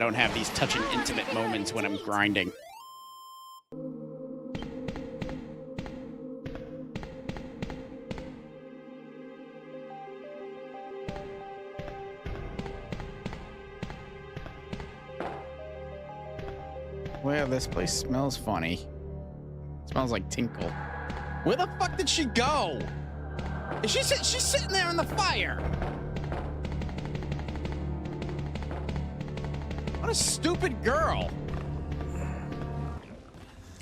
I don't have these touching, intimate moments when I'm grinding. Well, this place smells funny. It smells like tinkle. Where the fuck did she go? Is she's sitting there in the fire. What a stupid girl.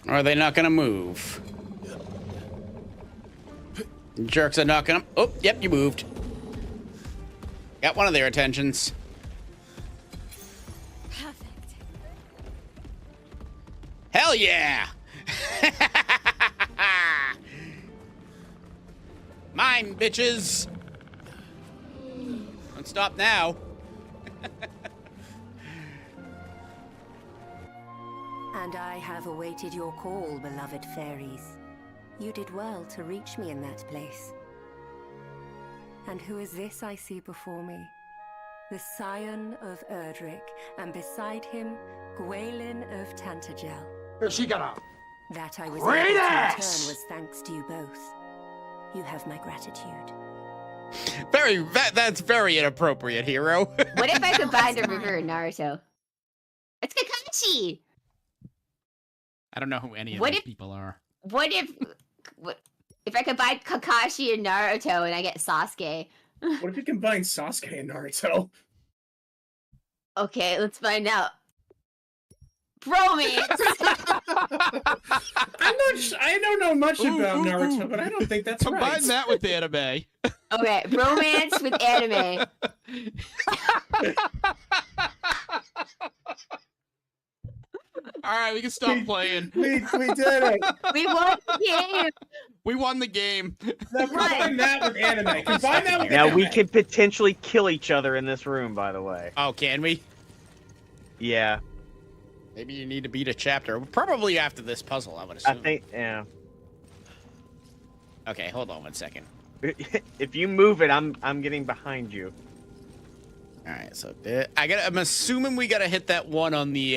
Are they not gonna move? Jerks are not gonna. Oh, yep, you moved. Got one of their attentions. Perfect. Hell yeah! Mine, bitches! Don't stop now. And I have awaited your call, beloved fairies. You did well to reach me in that place. And who is this I see before me? The scion of Erdrick, and beside him, Gwaelin of Tantagel. Here she got up. That I was Great able to ass! return was thanks to you both. You have my gratitude. That's very inappropriate, hero. What if I could find a river in Naruto? It's Kakashi! I don't know who any of What these if- people are. What if I combine Kakashi and Naruto and I get Sasuke? What if you combine Sasuke and Naruto? Okay, let's find out. Bromance! I don't know much about Naruto, but I don't think that's Combine right. that with the anime. Okay, romance with anime. All right, we can stop playing. We did it. We won the game! We won the game. Now combine that with anime. Combine that with Now anime. we can potentially kill each other in this room, by the way. Oh, can we? Yeah, Maybe you need to beat a chapter. Probably after this puzzle, I would assume. I think, yeah. Okay, hold on one second. If you move it, I'm getting behind you. All right, so I'm assuming we gotta hit that one on the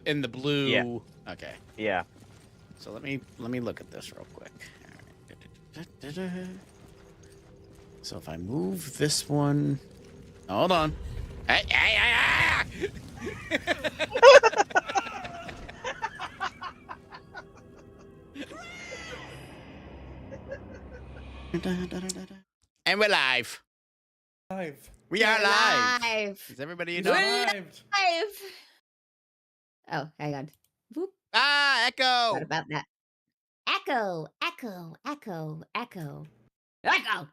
in the blue. Yeah. Okay. Yeah. So let me look at this real quick. All right. So if I move this one, hold on. And we're live. Live. We are live. Live. Is everybody We're know? live. Live. Oh, hang on. Whoop. Ah, Echo. What about that? Echo, echo, echo, echo, echo.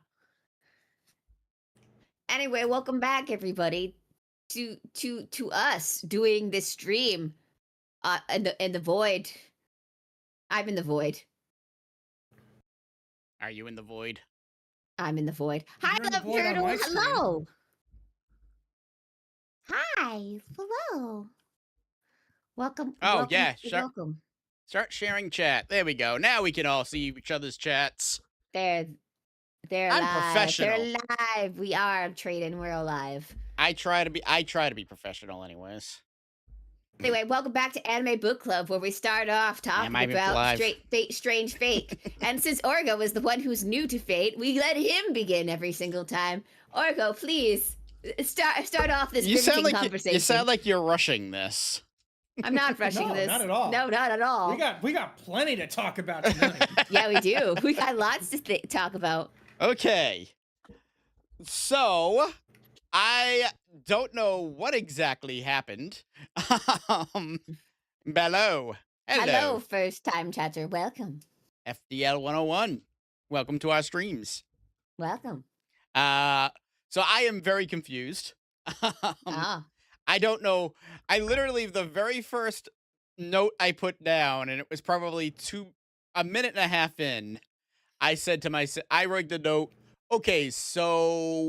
Anyway, welcome back, everybody, to us doing this stream, in the void. I'm in the void. Are you in the void? I'm in the void. Hi, You're in the Love void on Turtle. my screen. Hello. Hi. Hello. Welcome. Oh, welcome, yeah, sure. Welcome. Start sharing chat. There we go. Now we can all see each other's chats. They're I'm live. professional. They're live. We are trading. We're alive. I try to be professional anyways. Anyway, welcome back to Anime Book Club, where we start off talking I'm about live. strange fate. And since Orgo is the one who's new to fate, we let him begin every single time. Orgo, please start off this riveting conversation. You sound like you're rushing this. I'm not rushing No, this. not at all. No, not at all. We got plenty to talk about tonight. Yeah, we do. We got lots to talk about. Okay. So, I don't know what exactly happened. Hello. Hello, first time chatter. Welcome. FDL 101. Welcome to our streams. Welcome. So I am very confused. I don't know. I literally, the very first note I put down, and it was probably a minute and a half in, I said to myself, I wrote the note, okay, so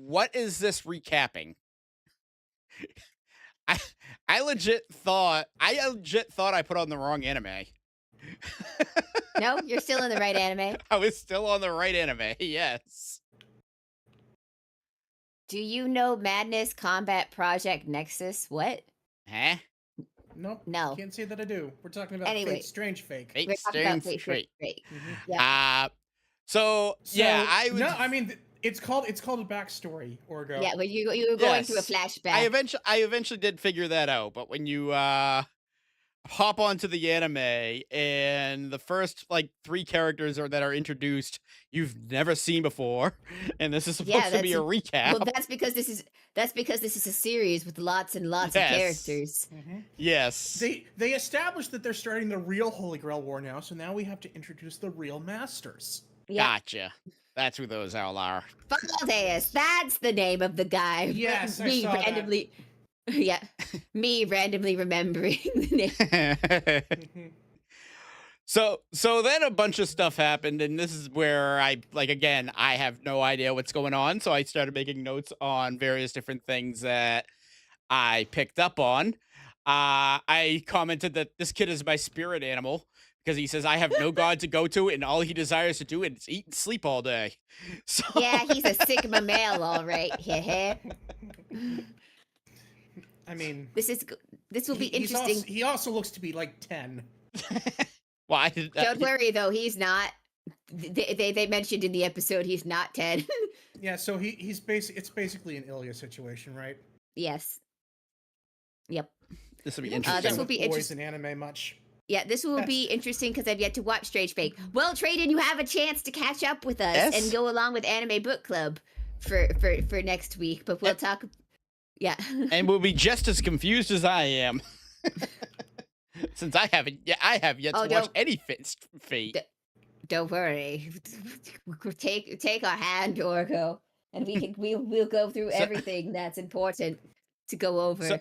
what is this recapping? I legit thought I put on the wrong anime. No, you're still in the right anime. I was still on the right anime, yes. Do you know Madness Combat Project Nexus? What? Huh? Nope. No. Can't say that I do. We're talking about Anyway. Fate Strange Fake. Fate We're talking about Strange fake. Fate. Yeah. So yeah, I would. No, I mean it's called a backstory, Orgo. Yeah, but you were going through a Yes. flashback. I eventually did figure that out, but when you hop onto the anime and the first like 3 characters that are introduced you've never seen before, and this is supposed to be a recap. Well, that's because this is a series with lots and lots of characters. Yes. They established that they're starting the real Holy Grail War now, so now we have to introduce the real masters. Yeah. Gotcha. That's who those all are. Faldeus, that's the name of the guy. Yes, me I saw randomly. Yeah, me randomly remembering the name. So then a bunch of stuff happened, and this is where I have no idea what's going on. So I started making notes on various different things that I picked up on. I commented that this kid is my spirit animal because he says I have no god to go to, and all he desires to do is eat and sleep all day. So yeah, he's a Sigma male, all right. I mean, this will be interesting. He also looks to be like 10. Well, Don't worry though, he's not. They mentioned in the episode he's not 10. Yeah, so it's basically an Ilya situation, right? Yes. Yep. This will be interesting. This will be interesting. In anime much. Yeah, this will be interesting because I've yet to watch Strange Fake. Well, Trayden, you have a chance to catch up with us and go along with Anime Book Club for next week. But we'll talk. Yeah. And we'll be just as confused as I am. Since I have yet to watch any Fate. Don't worry. Take our hand, Orgo, and we'll go through everything that's important to go over.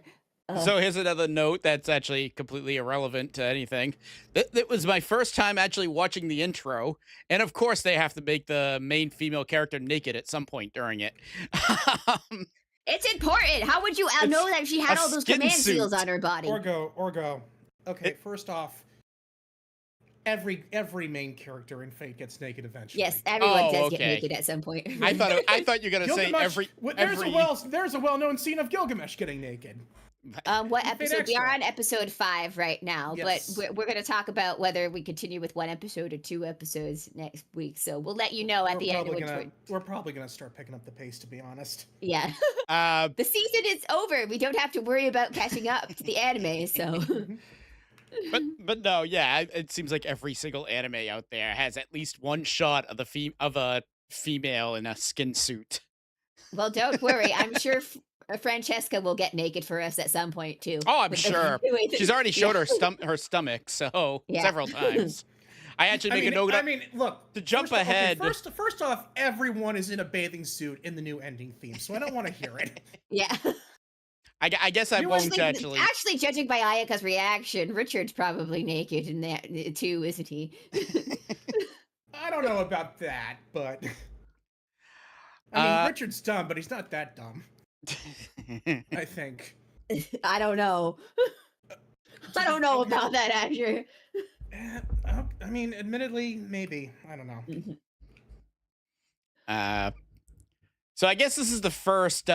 So here's another note that's actually completely irrelevant to anything. It was my first time actually watching the intro, and of course they have to make the main female character naked at some point during it. It's important. How would you know that she had all those command seals on her body? Orgo. Okay, first off, every main character in Fate gets naked eventually. Yes, everyone does get naked at some point. I thought you were gonna say every. There's a well-known scene of Gilgamesh getting naked. What episode? We are on episode 5 right now, yes. But we're going to talk about whether we continue with 1 episode or 2 episodes next week. So we'll let you know at the end of which we're probably going to start picking up the pace, to be honest. Yeah. The season is over. We don't have to worry about catching up to the anime. So. But no, yeah, it seems like every single anime out there has at least one shot of a female in a skin suit. Well, don't worry. I'm sure Francesca will get naked for us at some point too. Oh, I'm sure. She's already showed her stomach several times. I actually make a note. Look, to jump ahead. Okay, first off, everyone is in a bathing suit in the new ending theme, so I don't want to hear it. Yeah. I guess I won't actually. Actually, judging by Ayaka's reaction, Richard's probably naked in that too, isn't he? I don't know about that, but I mean, Richard's dumb, but he's not that dumb. I think. I don't know. I don't know about that, actually. I mean, admittedly, maybe. I don't know. So I guess this is the first,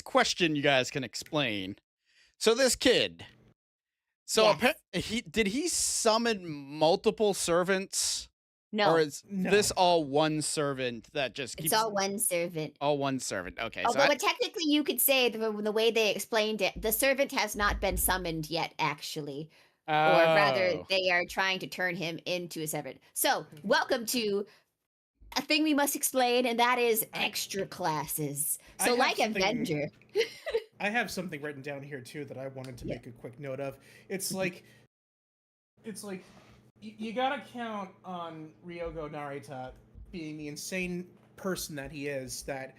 question you guys can explain. So this kid, did he summon multiple servants? No. Or is this all one servant that just keeps... It's all one servant. All one servant, okay. Although technically you could say, the way they explained it, the servant has not been summoned yet, actually. Or rather, they are trying to turn him into a servant. So, welcome to a thing we must explain, and that is extra classes. So, like Avenger. I have something written down here, too, that I wanted to make a quick note of. It's like... You gotta count on Ryogo Narita being the insane person that he is, that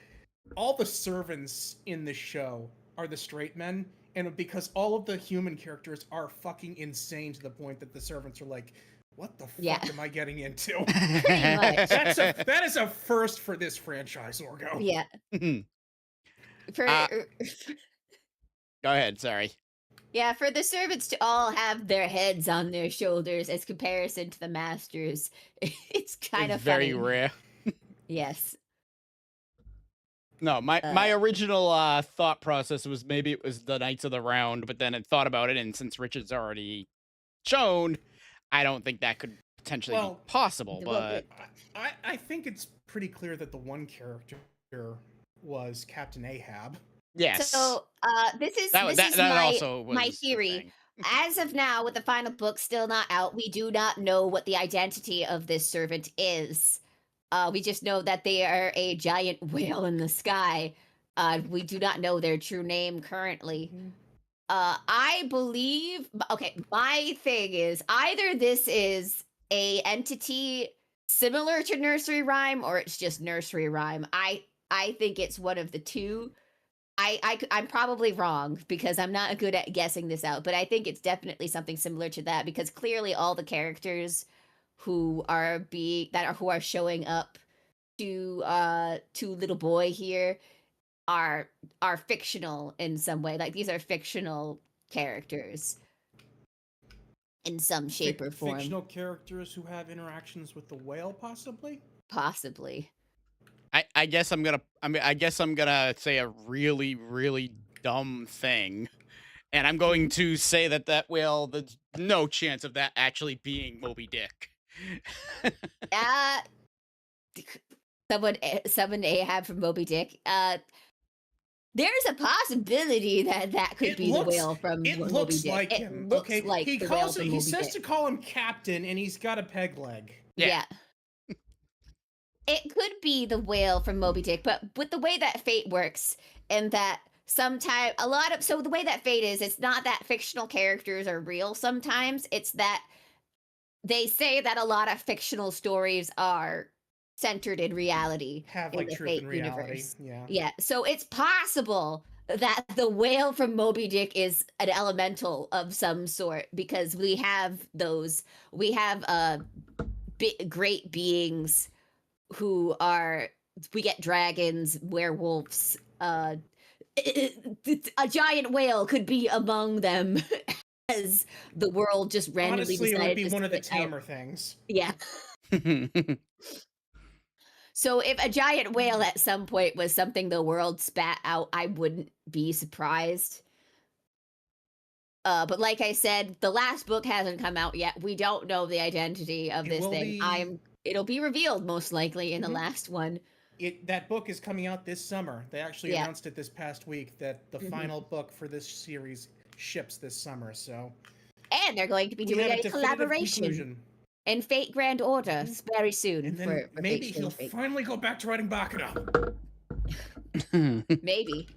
all the servants in the show are the straight men, and because all of the human characters are fucking insane to the point that the servants are like, what the fuck am I getting into? Pretty much. That is a first for this franchise, Orgo. Yeah. Go ahead, sorry. Yeah, for the servants to all have their heads on their shoulders as comparison to the masters, it's kind of very funny. rare. Yes. No, my original thought process was maybe it was the Knights of the Round, but then I thought about it, and since Richard's already shown, I don't think that could potentially be possible. But I think it's pretty clear that the one character was Captain Ahab. yes. So this is my theory. As of now, with the final book still not out, we do not know what the identity of this servant is. We just know that they are a giant whale in the sky. We do not know their true name currently. I believe. Okay, my thing is either this is a entity similar to nursery rhyme, or it's just nursery rhyme. I think it's one of the two. I'm probably wrong because I'm not good at guessing this out, but I think it's definitely something similar to that because clearly all the characters who are showing up to little boy here are fictional in some way. Like these are fictional characters in some shape or form. Fictional characters who have interactions with the whale, possibly. Possibly. I guess I'm gonna say a really, really dumb thing. And I'm going to say that whale, there's no chance of that actually being Moby Dick. Someone Ahab from Moby Dick. There's a possibility that could be the whale from Moby Dick. It looks like him. Okay, like he says to call him captain, and he's got a peg leg. Yeah. It could be the whale from Moby Dick, but with the way that fate works, and that sometimes the way that fate is, it's not that fictional characters are real sometimes, it's that they say that a lot of fictional stories are centered in reality. Have like truth in reality. Universe. Yeah. So it's possible that the whale from Moby Dick is an elemental of some sort because we have great beings who we get dragons, werewolves, a giant whale could be among them as the world just randomly Honestly, decided it would be one of the tamer out. things. Yeah. So if a giant whale at some point was something the world spat out, I wouldn't be surprised. But like I said, the last book hasn't come out yet. We don't know the identity of this thing. It'll be revealed most likely in the last one. That book is coming out this summer. They actually announced it this past week that the final book for this series ships this summer. So, and they're going to be doing a collaboration in Fate Grand Order very soon. And then maybe he'll finally go back to writing Baccarat. Maybe.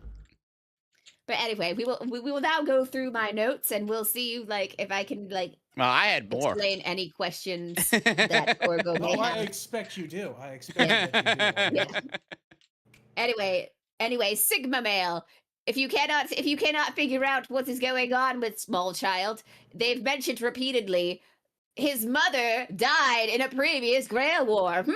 But anyway, we will now go through my notes and we'll see if I can well, I had more. Explain any questions that Orgo may have. I expect you do. I expect that you do. Yeah. Anyway, Sigma male. If you cannot figure out what is going on with small child, they've mentioned repeatedly his mother died in a previous Grail War.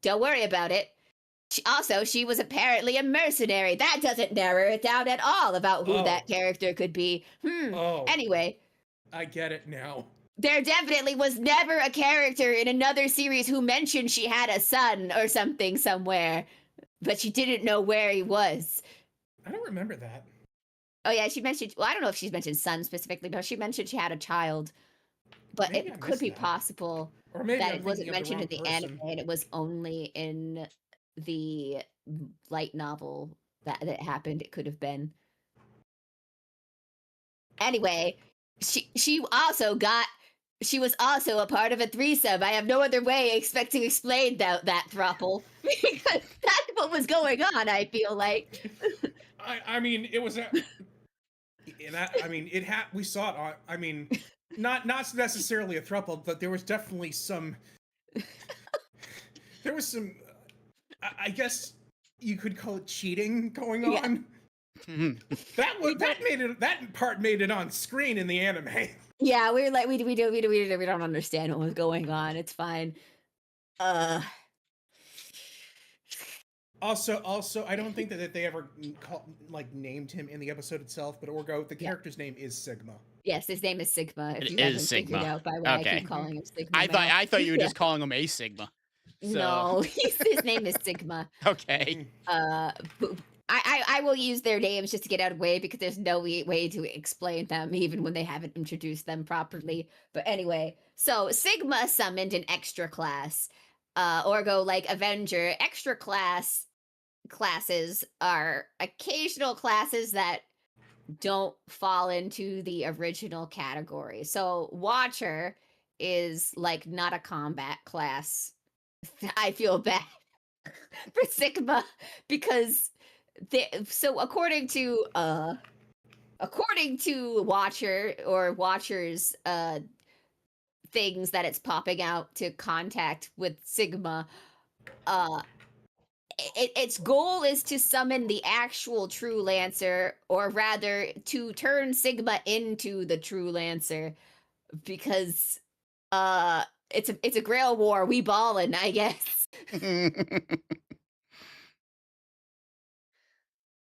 Don't worry about it. She was apparently a mercenary. That doesn't narrow it down at all about who that character could be. Anyway. I get it now. There definitely was never a character in another series who mentioned she had a son or something somewhere, but she didn't know where he was. I don't remember that. Oh yeah, she mentioned, I don't know if she's mentioned son specifically, but she mentioned she had a child. But maybe it could be possible that it wasn't mentioned in the anime and it was only in the light novel that happened. It could have been. Anyway, she was also a part of a threesome. I have no other way to explain that throuple because that's what was going on. I feel like. I mean, it was we saw it on. I mean, not necessarily a throuple, but there was definitely some. There was some. I guess you could call it cheating going on. That part made it on screen in the anime. Yeah, we were like, we don't understand what was going on. It's fine. Also, I don't think that they ever named him in the episode itself, but Orgo, the character's name is Sigma. Yes, his name is Sigma. If It you is haven't Sigma. figured out by why I Okay. keep calling him Sigma. I thought you were Yeah. just calling him a Sigma. So. No, his name is Sigma. Okay. I will use their names just to get out of the way because there's no way to explain them even when they haven't introduced them properly. But anyway, so Sigma summoned an extra class. Orgo like Avenger. Extra classes are occasional classes that don't fall into the original category. So Watcher is like not a combat class. I feel bad for Sigma because so according to Watcher or Watcher's things that it's popping out to contact with Sigma, its goal is to summon the actual True Lancer, or rather to turn Sigma into the True Lancer, because it's a Grail war. We ballin', I guess.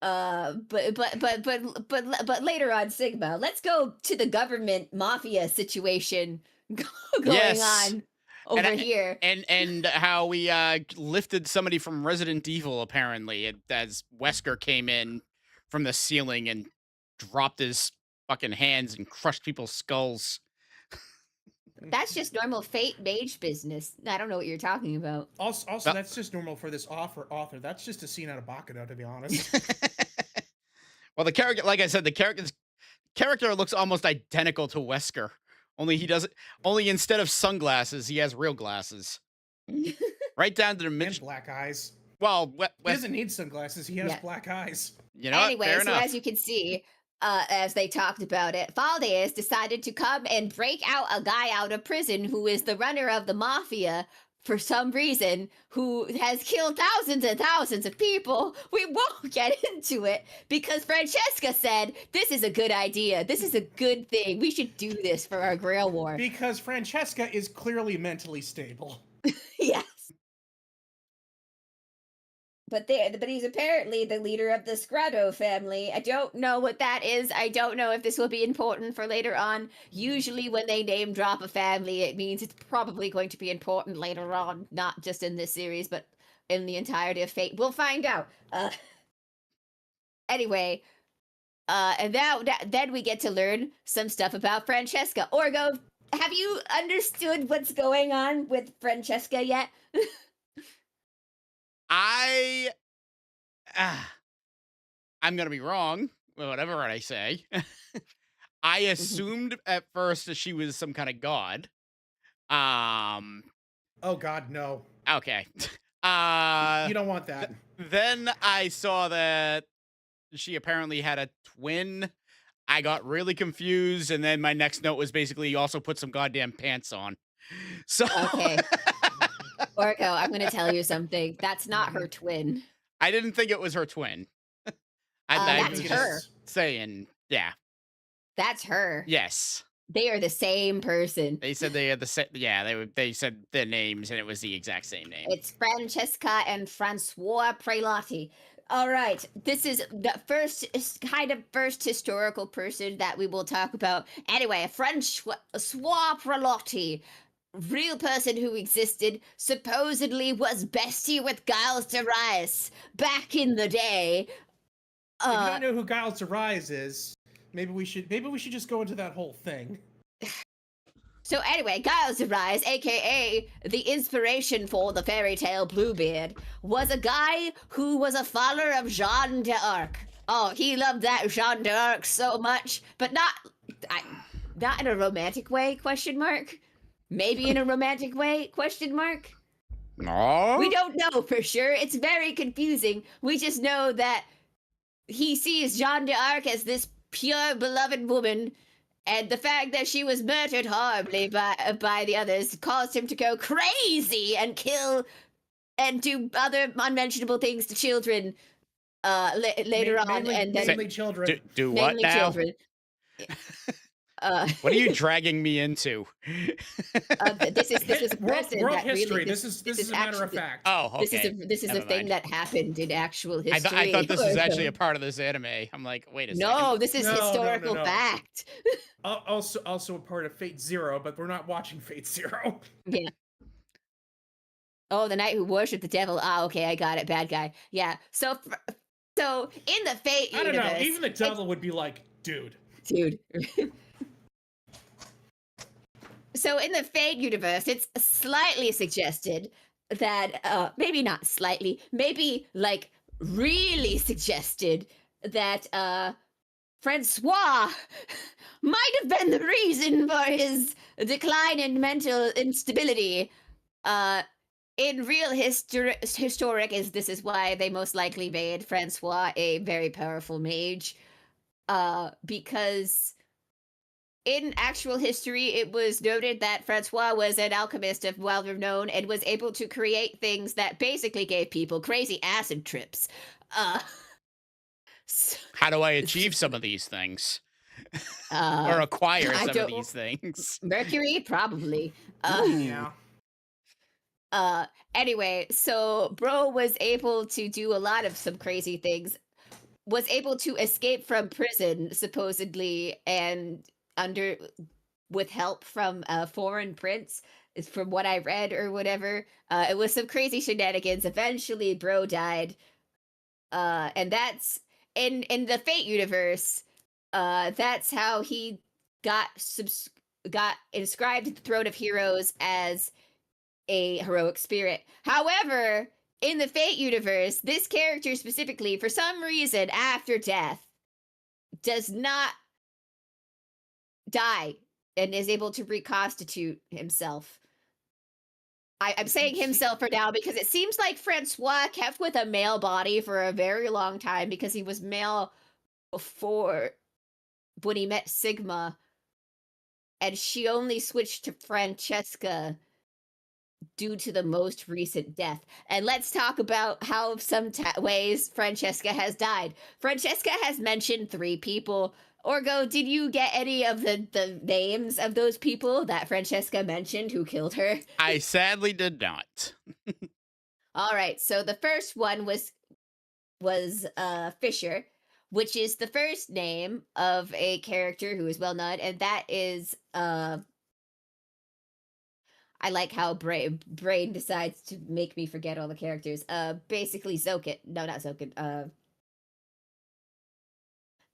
But later on, Sigma. Let's go to the government mafia situation going on over here, and how we lifted somebody from Resident Evil apparently as Wesker came in from the ceiling and dropped his fucking hands and crushed people's skulls. That's just normal Fate mage business. I don't know what you're talking about. Also, that's just normal for this author. That's just a scene out of Bakudo, to be honest. Well, the character, like I said, the character looks almost identical to Wesker. Only instead of sunglasses, he has real glasses. Right down to the and black eyes. Well, he doesn't need sunglasses. He has black eyes. You know. Anyway, fair enough. As you can see, as they talked about it, Valdez decided to come and break out a guy out of prison who is the runner of the mafia for some reason, who has killed thousands and thousands of people. We won't get into it because Francesca said, this is a good idea. This is a good thing. We should do this for our Grail War. Because Francesca is clearly mentally stable. Yes. But he's apparently the leader of the Scrado family. I don't know what that is. I don't know if this will be important for later on. Usually when they name drop a family, it means it's probably going to be important later on, not just in this series, but in the entirety of Fate. We'll find out. Anyway, and now then we get to learn some stuff about Francesca. Orgo, have you understood what's going on with Francesca yet? I'm gonna be wrong, whatever I say. I assumed at first that she was some kind of god. Oh God, no. Okay. You don't want that. Then I saw that she apparently had a twin. I got really confused, and then my next note was basically, you also put some goddamn pants on. So okay. Orko, I'm going to tell you something. That's not her twin. I didn't think it was her twin. That's her. Saying, yeah. That's her. Yes. They are the same person. They said they had the same. Yeah, they said their names, and it was the exact same name. It's Francesca and Francois Prelotti. All right, this is the first historical person that we will talk about. Anyway, Francois Prelotti. Real person who existed, supposedly was bestie with Giles Darius back in the day. If you don't know who Giles Darius is, maybe we should just go into that whole thing. So anyway, Giles Darius, aka the inspiration for the fairy tale Bluebeard, was a guy who was a follower of Jeanne d'Arc. Oh, he loved that Jeanne d'Arc so much, but not in a romantic way, question mark? Maybe in a romantic way, question mark? No. We don't know for sure. It's very confusing. We just know that he sees Jeanne d'Arc as this pure, beloved woman, and the fact that she was murdered horribly by the others caused him to go crazy and kill and do other unmentionable things to children later on. And then mainly children. Do what now? Children. What are you dragging me into? This is a person world that history. really. This is a matter of fact. Oh, okay. This is a Never thing mind. that happened in actual history. I thought this was actually a part of this anime. I'm like, wait a second. No, this is historical No. fact. Also a part of Fate Zero, but we're not watching Fate Zero. Yeah. Oh, the knight who worshipped the devil. Ah, okay, I got it. Bad guy. Yeah. So in the Fate universe, I don't know. Even the devil would be like, dude. So in the Fate universe, it's slightly suggested that maybe not slightly, maybe like really suggested that Francois might have been the reason for his decline in mental instability. In real historic, this is why they most likely made Francois a very powerful mage. Because in actual history, it was noted that Francois was an alchemist of well renown and was able to create things that basically gave people crazy acid trips. How do I achieve some of these things? Or acquire some of these things? Mercury, probably. Yeah. Anyway, so Bro was able to do a lot of some crazy things. Was able to escape from prison, supposedly, and with help from a foreign prince, is from what I read or whatever. It was some crazy shenanigans. Eventually, Bro died. And that's in the Fate universe. That's how he got inscribed at the Throne of Heroes as a heroic spirit. However, in the Fate universe, this character specifically, for some reason, after death, does not die and is able to reconstitute himself. I'm saying himself for now because it seems like Francois kept with a male body for a very long time because he was male before when he met Sigma, and she only switched to Francesca due to the most recent death. And let's talk about how some ways Francesca has died. Francesca has mentioned 3 people. Orgo, did you get any of the names of those people that Francesca mentioned who killed her? I sadly did not. All right, so the first one was Fisher, which is the first name of a character who is well known, and that is I like how Brain decides to make me forget all the characters. Basically Zokin. No, not Zokin.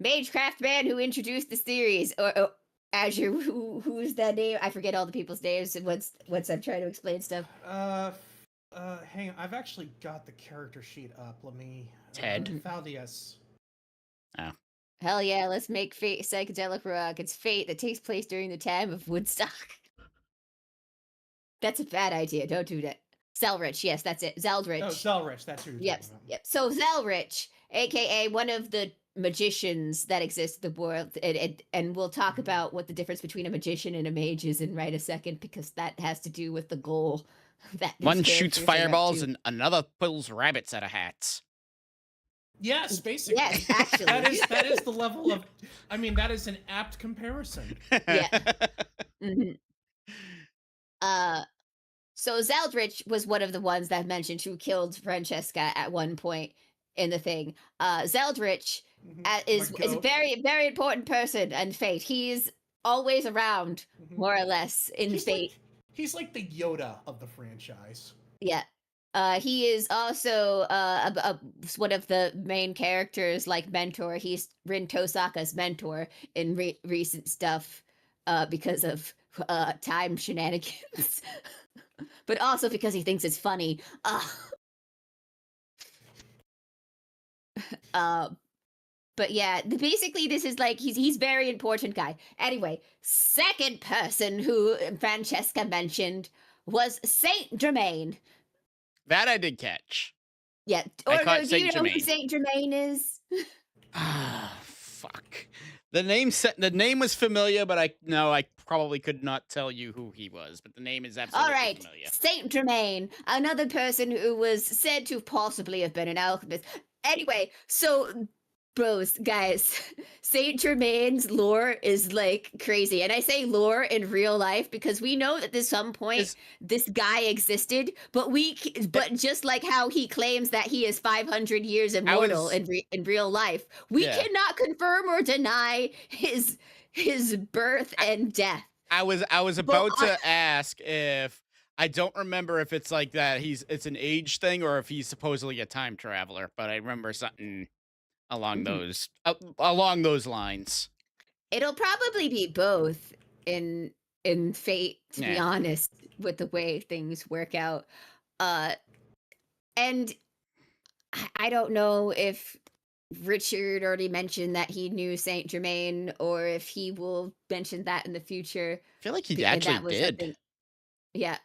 Magecraft man who introduced the series, or Azure. Who's that name? I forget all the people's names once I'm trying to explain stuff. Hang on. I've actually got the character sheet up. Let me. Ted. Faldius. Oh. Hell yeah! Let's make Fate psychedelic rock. It's Fate that takes place during the time of Woodstock. That's a bad idea. Don't do that. Zelrich, yes, that's it. Zeldrich. Oh, Zelrich, that's who you're talking about. Yep. So Zelrich, aka one of the magicians that exist in the world, and we'll talk about what the difference between a magician and a mage is in right a second, because that has to do with the goal. That one shoots fireballs and another pulls rabbits out of hats. Yes, basically. Yes, actually. that is the level of. I mean, that is an apt comparison. Yeah. Mm-hmm. So Zeldrich was one of the ones that mentioned who killed Francesca at one point in the thing. Zeldrich is a very, very important person in Fate. He's always around, more or less, in Fate. He's like the Yoda of the franchise. Yeah. He is also one of the main characters, like mentor. He's Rin Tosaka's mentor in recent stuff because of time shenanigans. But also because he thinks it's funny. But yeah, basically this is like he's very important guy. Anyway, second person who Francesca mentioned was Saint Germain. That I did catch. Yeah. Or no, do you know who Saint Germain is? Ah, fuck. The name was familiar, but I probably could not tell you who he was, but the name is absolutely familiar. Saint Germain, another person who was said to possibly have been an alchemist. Anyway, so Bros, guys, Saint Germain's lore is like crazy. And I say lore in real life because we know that at some point Is this guy existed, but eh, but just like how he claims that he is 500 years I immortal was in real life, we yeah. cannot confirm or deny his birth and death. I was But about to ask if I don't remember if it's like that it's an age thing or if he's supposedly a time traveler, but I remember something along those lines. it'll probably be both in fate, to be Yeah. honest, with the way things work out. Uh and I don't know if Richard already mentioned that he knew Saint Germain or if he will mention that in the future. I feel like he And actually that was did. something, yeah.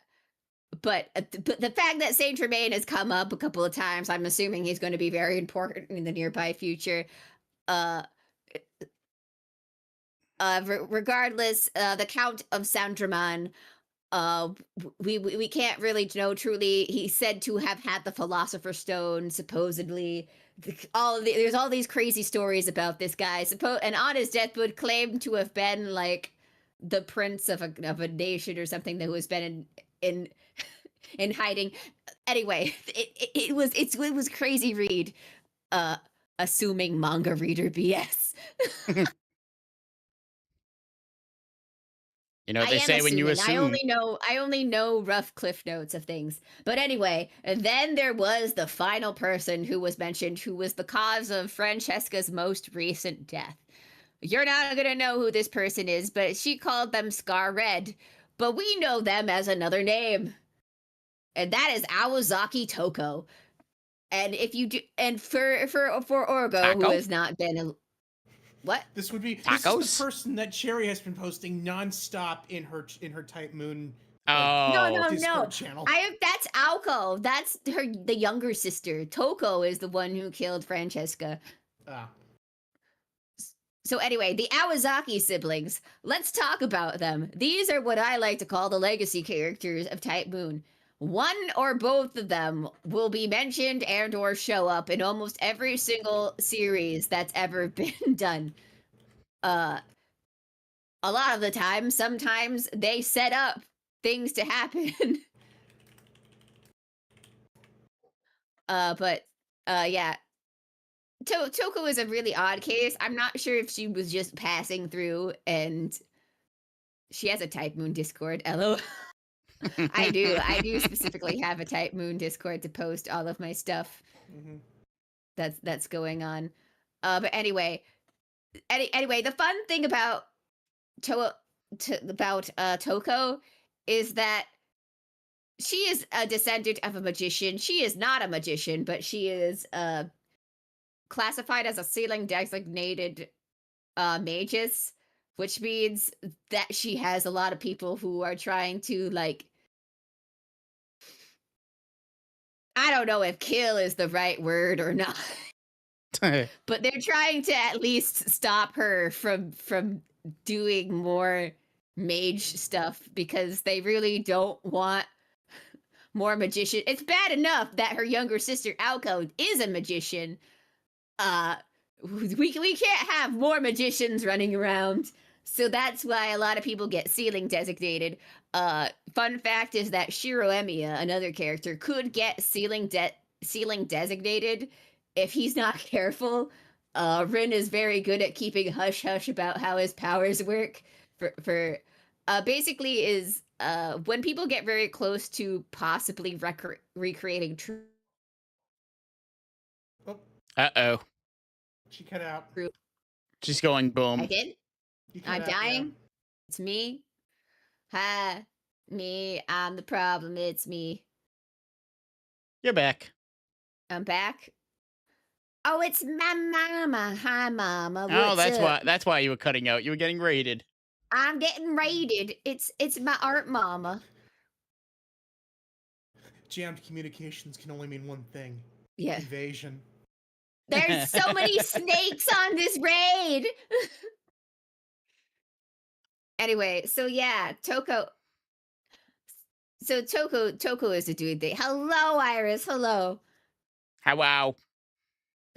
But the fact that Saint Germain has come up a couple of times, I'm assuming he's going to be very important in the nearby future. Uh, Regardless, the Count of Saint Germain, we can't really know truly. He's said to have had the Philosopher's Stone, supposedly. There's all these crazy stories about this guy. And on his deathbed, claimed to have been like the prince of a nation or something that was been in hiding. Anyway, it was crazy read. Assuming manga reader BS. You know what I they am say when you assuming. assume. I only know rough cliff notes of things. But anyway, and then there was the final person who was mentioned, who was the cause of Francesca's most recent death. You're not gonna know who this person is, but she called them Scar Red. But we know them as another name. And that is Awazaki Toko. And if you do, and for Orgo, who Taco? has not been a what? This is the Tacos? person that Cherry has been posting nonstop in her Type Moon No, Oh. no, Discord no. channel. That's Alco. That's the younger sister. Toko is the one who killed Francesca. Ah. So anyway, the Awazaki siblings. Let's talk about them. These are what I like to call the legacy characters of Type Moon. One or both of them will be mentioned and or show up in almost every single series that's ever been done. A lot of the time, sometimes they set up things to happen. Yeah. Toko is a really odd case. I'm not sure if she was just passing through and she has a Type Moon Discord. LO. I do specifically have a Type Moon Discord to post all of my stuff that's going on. But anyway, the fun thing about Toko is that she is a descendant of a magician. She is not a magician, but she is classified as a ceiling designated magus, which means that she has a lot of people who are trying to, like, I don't know if kill is the right word or not. But they're trying to at least stop her from doing more mage stuff because they really don't want more magician. It's bad enough that her younger sister Alco is a magician. We can't have more magicians running around. So that's why a lot of people get ceiling designated. Fun fact is that Shiro Emiya, another character, could get ceiling designated if he's not careful. Rin is very good at keeping hush hush about how his powers work. Basically is when people get very close to possibly recreating Oh, Uh-oh. she cut out. She's going boom. I did? I'm dying? Yeah. It's me? Hi. Me. I'm the problem. It's me. You're back. I'm back? Oh, it's my mama. Hi, mama. Oh, What's up? that's why you were cutting out. You were getting raided. I'm getting raided. It's my art mama. Jammed communications can only mean one thing. Yeah. Invasion. There's so many snakes on this raid. Anyway, so yeah, Toko. So Toko is a dude thing. Hello, Iris. Hello. Wow.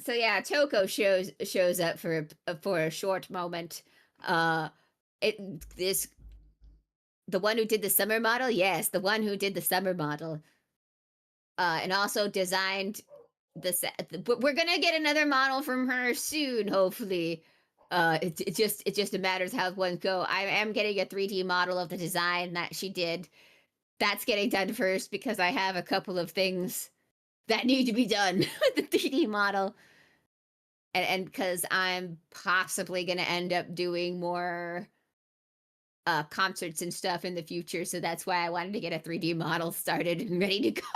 So yeah, Toko shows up for a short moment. It this the one who did the summer model, yes, the one who did the summer model, and also designed the set. We're gonna get another model from her soon, hopefully. It just a matter of how ones go. I am getting a 3D model of the design that she did. That's getting done first because I have a couple of things that need to be done with the 3D model. And because I'm possibly going to end up doing more concerts and stuff in the future. So that's why I wanted to get a 3D model started and ready to go.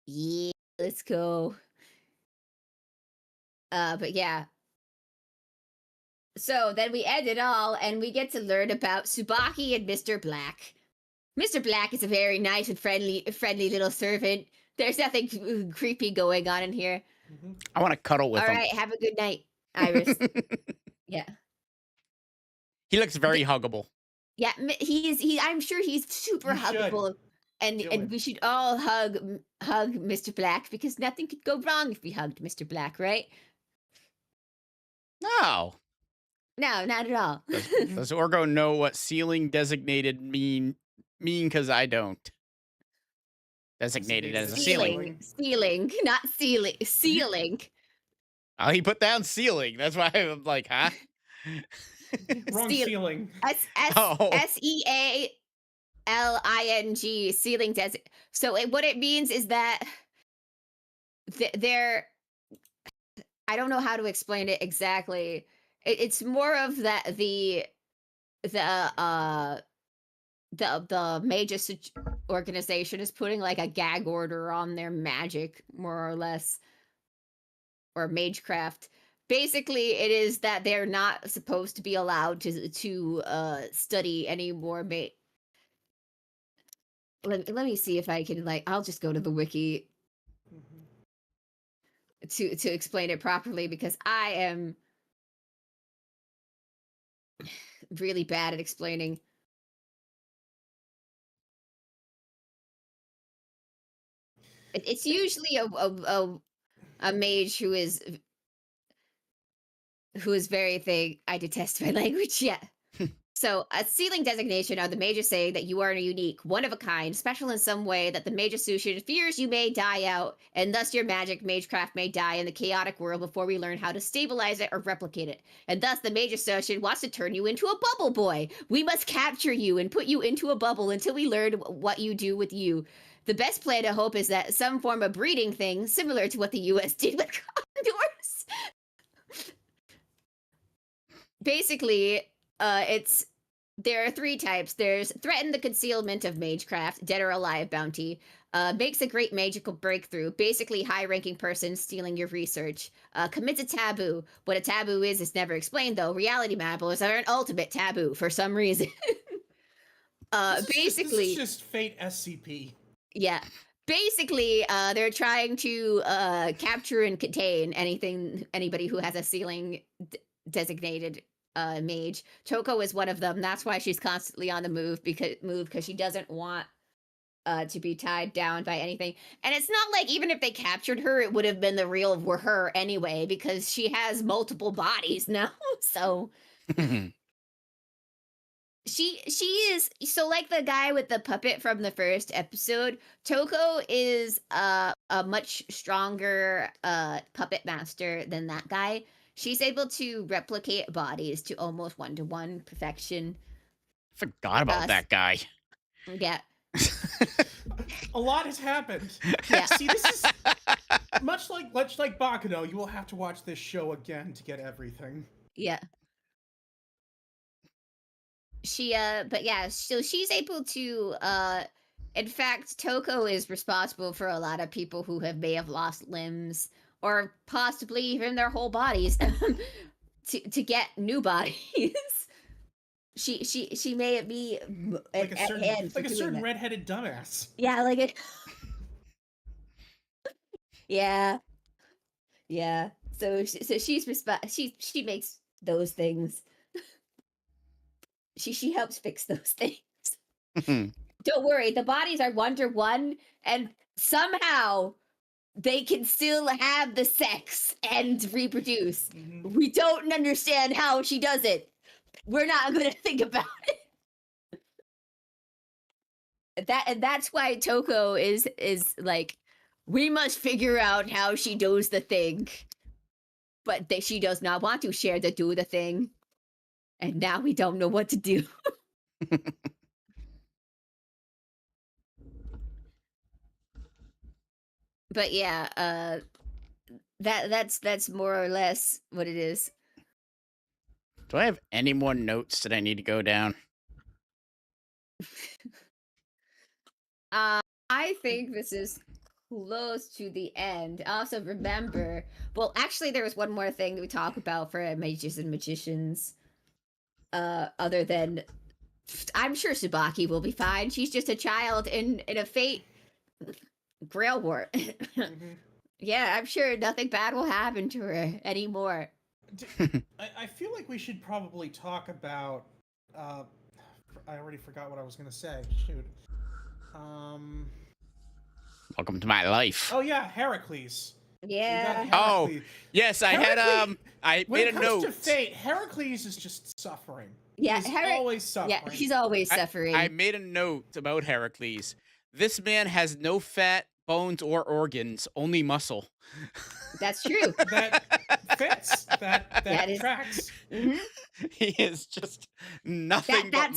Yeah, let's go. But yeah. So then we end it all and we get to learn about Tsubaki and Mr. Black. Mr. Black is a very nice and friendly little servant. There's nothing creepy going on in here. I want to cuddle with him. All right, have a good night, Iris. Yeah. He looks very huggable. Yeah, I'm sure he's super huggable. And we should all hug Mr. Black because nothing could go wrong if we hugged Mr. Black, right? No. No, not at all. Does Orgo know what ceiling designated mean? Because I don't. Designated as a ceiling. Ceiling, not ceiling. Ceiling. Oh, he put down ceiling. That's why I'm like, huh? Wrong ceiling. SEALING. Ceiling desert. So what it means is that they're. I don't know how to explain it exactly. It's more of that the Magus organization is putting like a gag order on their magic, more or less, or magecraft. Basically, it is that they're not supposed to be allowed to study any more. Let me see if I can I'll just go to the wiki to explain it properly because I am really bad at explaining. It's usually a mage who is very vague. I detest my language. Yeah. So a ceiling designation are the mages say that you are unique, one of a kind, special in some way that the mage association fears you may die out, and thus your magic magecraft may die in the chaotic world before we learn how to stabilize it or replicate it. And thus the mage association wants to turn you into a bubble boy. We must capture you and put you into a bubble until we learn what you do with you. The best plan to hope is that some form of breeding thing, similar to what the US did with condors. Basically, there are 3 types. There's threaten the concealment of magecraft, dead or alive bounty. Makes a great magical breakthrough. Basically, high-ranking person stealing your research. Commits a taboo. What a taboo is never explained, though. Reality mappers are an ultimate taboo for some reason. Basically, this is just Fate SCP. Yeah. Basically, they're trying to capture and contain anybody who has a ceiling designated mage. Toko is one of them. That's why she's constantly on the move because she doesn't want to be tied down by anything. And it's not like even if they captured her, it would have been the real her anyway because she has multiple bodies now. So she is so like the guy with the puppet from the first episode. Toko is a much stronger puppet master than that guy. She's able to replicate bodies to almost 1-to-1 perfection. Forgot about that guy. Yeah. A lot has happened. Yeah. See, this is much like Bakuno. You will have to watch this show again to get everything. Yeah. But yeah, so she's able to, in fact, Toko is responsible for a lot of people who may have lost limbs or possibly even their whole bodies to get new bodies. She may be like a certain redheaded dumbass. Yeah, like it. Yeah. So she makes those things. She helps fix those things. Don't worry, the bodies are 1-to-1, and somehow they can still have the sex and reproduce. Mhm. We don't understand how she does it. We're not going to think about it. That's why Toko is like, we must figure out how she does the thing. But she does not want to share the do the thing. And now we don't know what to do. But yeah, that's more or less what it is. Do I have any more notes that I need to go down? I think this is close to the end. Also, remember, well, actually, there was one more thing that we talk about for mages and magicians. Other than, I'm sure Tsubaki will be fine. She's just a child in a fate grail war. Mm-hmm. Yeah, I'm sure nothing bad will happen to her anymore. I feel like we should probably talk about. I already forgot what I was gonna say. Shoot. Welcome to my life. Oh yeah, Heracles. Yeah. Oh yes, I had I made a note. When it comes to fate, Heracles is just suffering. Yeah, he's always suffering. Yeah, he's always suffering. I made a note about Heracles. This man has no fat, bones, or organs, only muscle. That's true. That fits. That tracks. Mm-hmm. He is just nothing but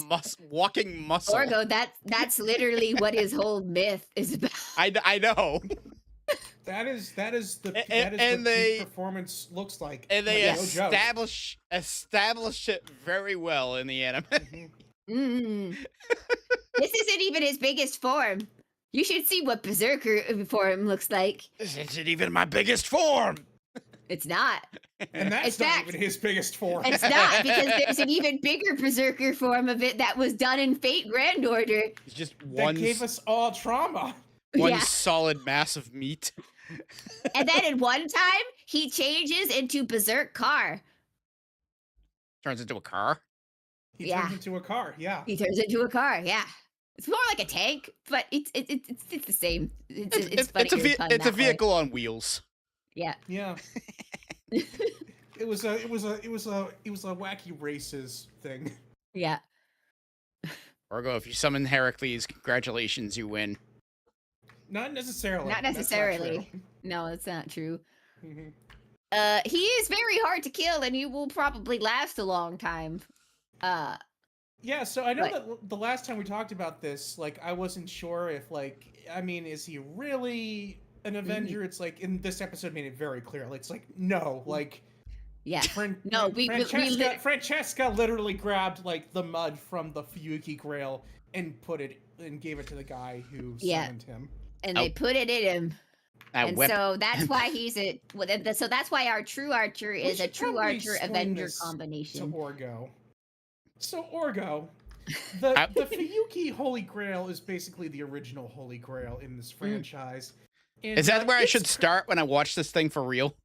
walking muscle. Orgo, that's literally what his whole myth is about. I know. That is what they, performance looks like. And they no establish it very well in the anime. Mm-hmm. This isn't even his biggest form. You should see what Berserker form looks like. This isn't even my biggest form. It's not. And that's not even his biggest form. It's not, because there's an even bigger Berserker form of it that was done in Fate Grand Order. It's just that gave us all trauma. One solid mass of meat. And then at one time, he changes into Berserk Car. Turns into a car? He turns into a car, yeah. He turns into a car, yeah. It's more like a tank, but it's the same. It's funny. It's a vehicle on wheels. Yeah. Yeah. It was a wacky races thing. Yeah. Orgo, if you summon Heracles, congratulations, you win. Not necessarily. Not necessarily. No, it's not true. Mm-hmm. He is very hard to kill, and he will probably last a long time. Yeah, so I know that the last time we talked about this, like, I wasn't sure if, like, I mean, is he really an Avenger? It's like, in this episode made it very clear. Like, it's like, no, like... Yeah. Francesca literally grabbed, like, the mud from the Fuyuki Grail and gave it to the guy who summoned him. And they put it in him. So that's why so that's why our true archer is a true archer Avenger combination. To Orgo. So Orgo, the Fuyuki Holy Grail is basically the original Holy Grail in this franchise. And, is that where I should start when I watch this thing for real?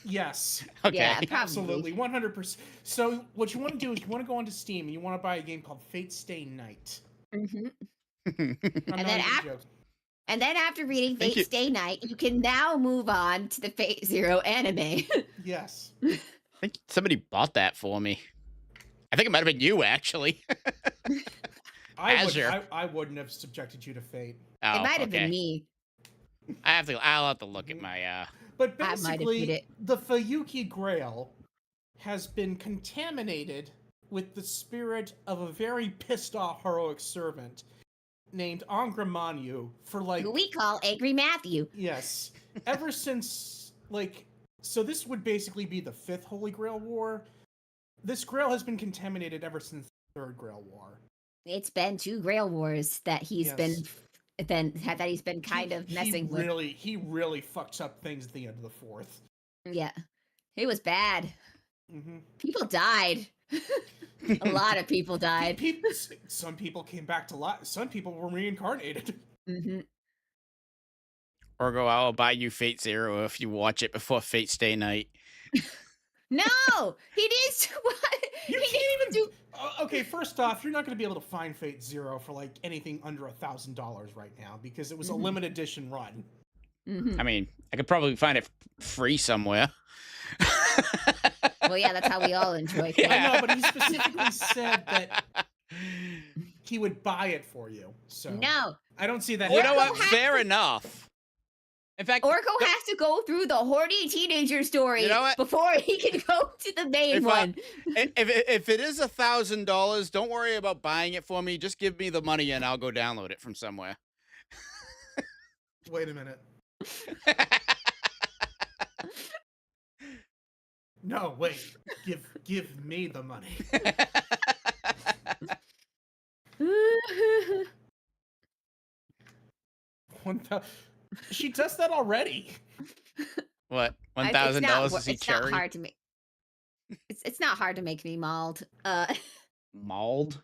Yes. Okay. Yeah, absolutely, 100%. So what you want to do is you want to go onto Steam and you want to buy a game called Fate Stay Night. Mm-hmm. And then after reading Fate Stay Night, you can now move on to the Fate Zero anime. Yes. I think somebody bought that for me. I think it might have been you, actually. I wouldn't have subjected you to Fate. Oh, it might have been me. I'll have to look at my But basically, the Fuyuki Grail has been contaminated with the spirit of a very pissed off heroic servant named Angramanyu for like... Who we call Angry Matthew. Yes. Ever since, like... So this would basically be the 5th Holy Grail War. This Grail has been contaminated ever since the 3rd Grail War. It's been 2 Grail Wars that he's been kind of messing with. He really fucks up things at the end of the 4th. Yeah. It was bad. Mm-hmm. People died. A lot of people died. Some people came back to life. Some people were reincarnated. Mm-hmm. Orgo, I'll buy you Fate Zero if you watch it before Fate Stay Night. No, he needs to. You can't even do. Okay, first off, you're not going to be able to find Fate Zero for like anything under $1,000 right now because it was a limited edition run. I mean, I could probably find it free somewhere. Well, yeah, that's how we all enjoy Fate. I know, but he specifically said that he would buy it for you. So no, I don't see that. You know what? Fair enough. In fact, Orko has to go through the horny teenager story before he can go to the main one. If it is $1,000, don't worry about buying it for me. Just give me the money and I'll go download it from somewhere. Wait a minute. No, wait. Give me the money. She does that already. What? $1,000 to see Cherry? It's not hard to make. It's not hard to make me mauled. Mauled?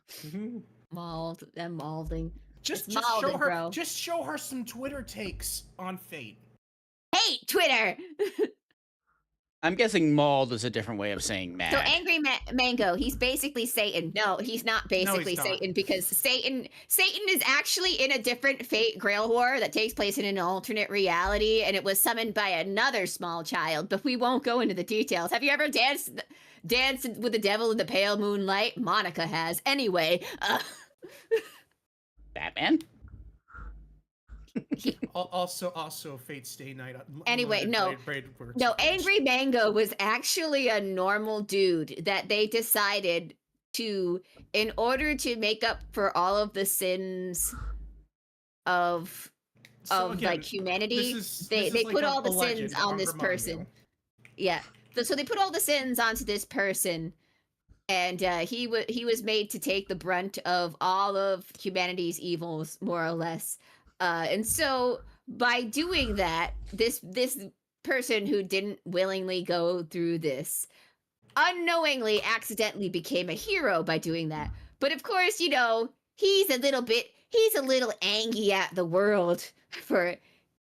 Mauled. I'm maulding. Just maulding, show her. bro. Just show her some Twitter takes on Fate. Hey, Twitter. I'm guessing mauled is a different way of saying mad. So Angry Mango, he's basically Satan. No, he's not basically Satan because Satan is actually in a different Fate Grail War that takes place in an alternate reality, and it was summoned by another small child. But we won't go into the details. Have you ever danced with the devil in the pale moonlight? Monica has. Anyway, Batman. Also Fate Stay Night. Anyway, no, Angry Mango was actually a normal dude that they decided to, in order to make up for all of the sins of like humanity, they put all the sins on this person. Yeah, so they put all the sins onto this person, and he was made to take the brunt of all of humanity's evils, more or less. And so by doing that, this person who didn't willingly go through this unknowingly accidentally became a hero by doing that. But of course, you know, he's a little angry at the world for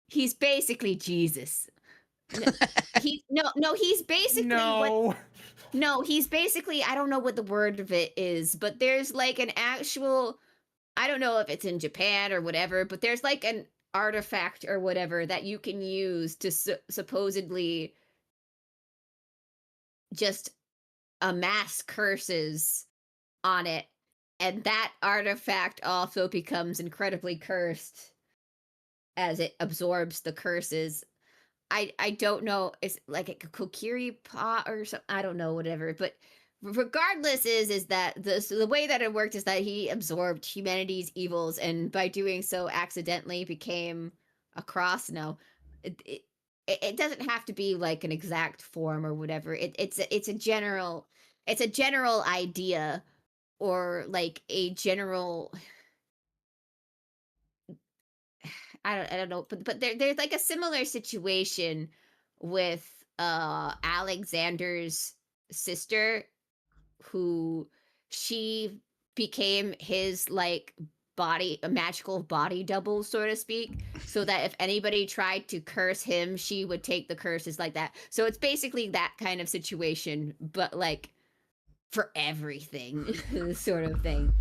he's basically Jesus. He's basically he's basically, I don't know what the word of it is, but there's like an actual, I don't know if it's in Japan or whatever, but there's like an artifact or whatever that you can use to supposedly just amass curses on it. And that artifact also becomes incredibly cursed as it absorbs the curses. I don't know, it's like a kokiri pot or something, I don't know, whatever, but regardless is that the way that it worked is that he absorbed humanity's evils, and by doing so accidentally became a cross. No, it doesn't have to be like an exact form or whatever. It's a general idea, or like a general, I don't know, but there's like a similar situation with Alexander's sister, who she became his like a magical body double, so to speak, so that if anybody tried to curse him, she would take the curses like that. So it's basically that kind of situation, but like for everything sort of thing.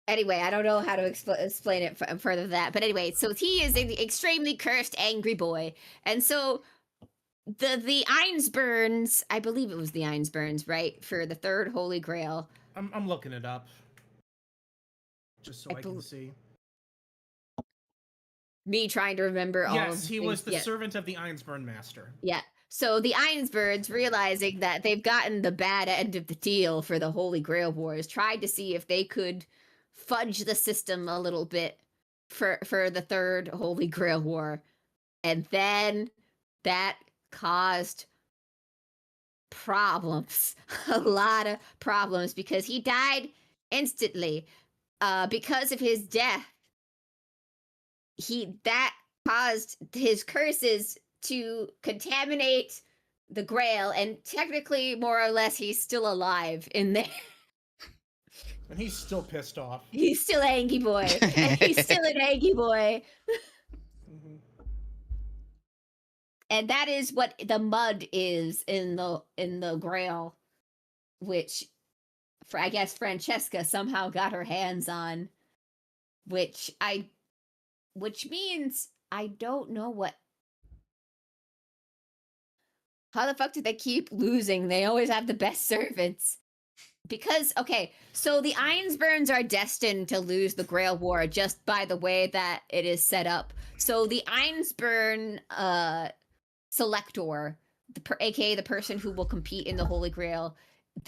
Anyway, I don't know how to explain it further than that. But anyway, so he is an extremely cursed, angry boy. And so the Einsburns, I believe it was the Einsburns, right? For the third Holy Grail. I'm looking it up. Just so I can see. Me trying to remember all of Yes, he was the servant of the Einsburn Master. Yeah. So the Einsburns, realizing that they've gotten the bad end of the deal for the Holy Grail Wars, tried to see if they could fudge the system a little bit for the third Holy Grail War. And then that caused problems, a lot of problems, because he died instantly. Because of his death, that caused his curses to contaminate the Grail, and technically, more or less, he's still alive in there. And he's still pissed off. He's still angry boy. And he's still an angry boy. And that is what the mud is in the Grail, which I guess Francesca somehow got her hands on, which means I don't know what. How the fuck did they keep losing? They always have the best servants. Because, okay, so the Ironsburns are destined to lose the Grail War just by the way that it is set up. So the Ironsburn selector, aka the person who will compete in the Holy Grail,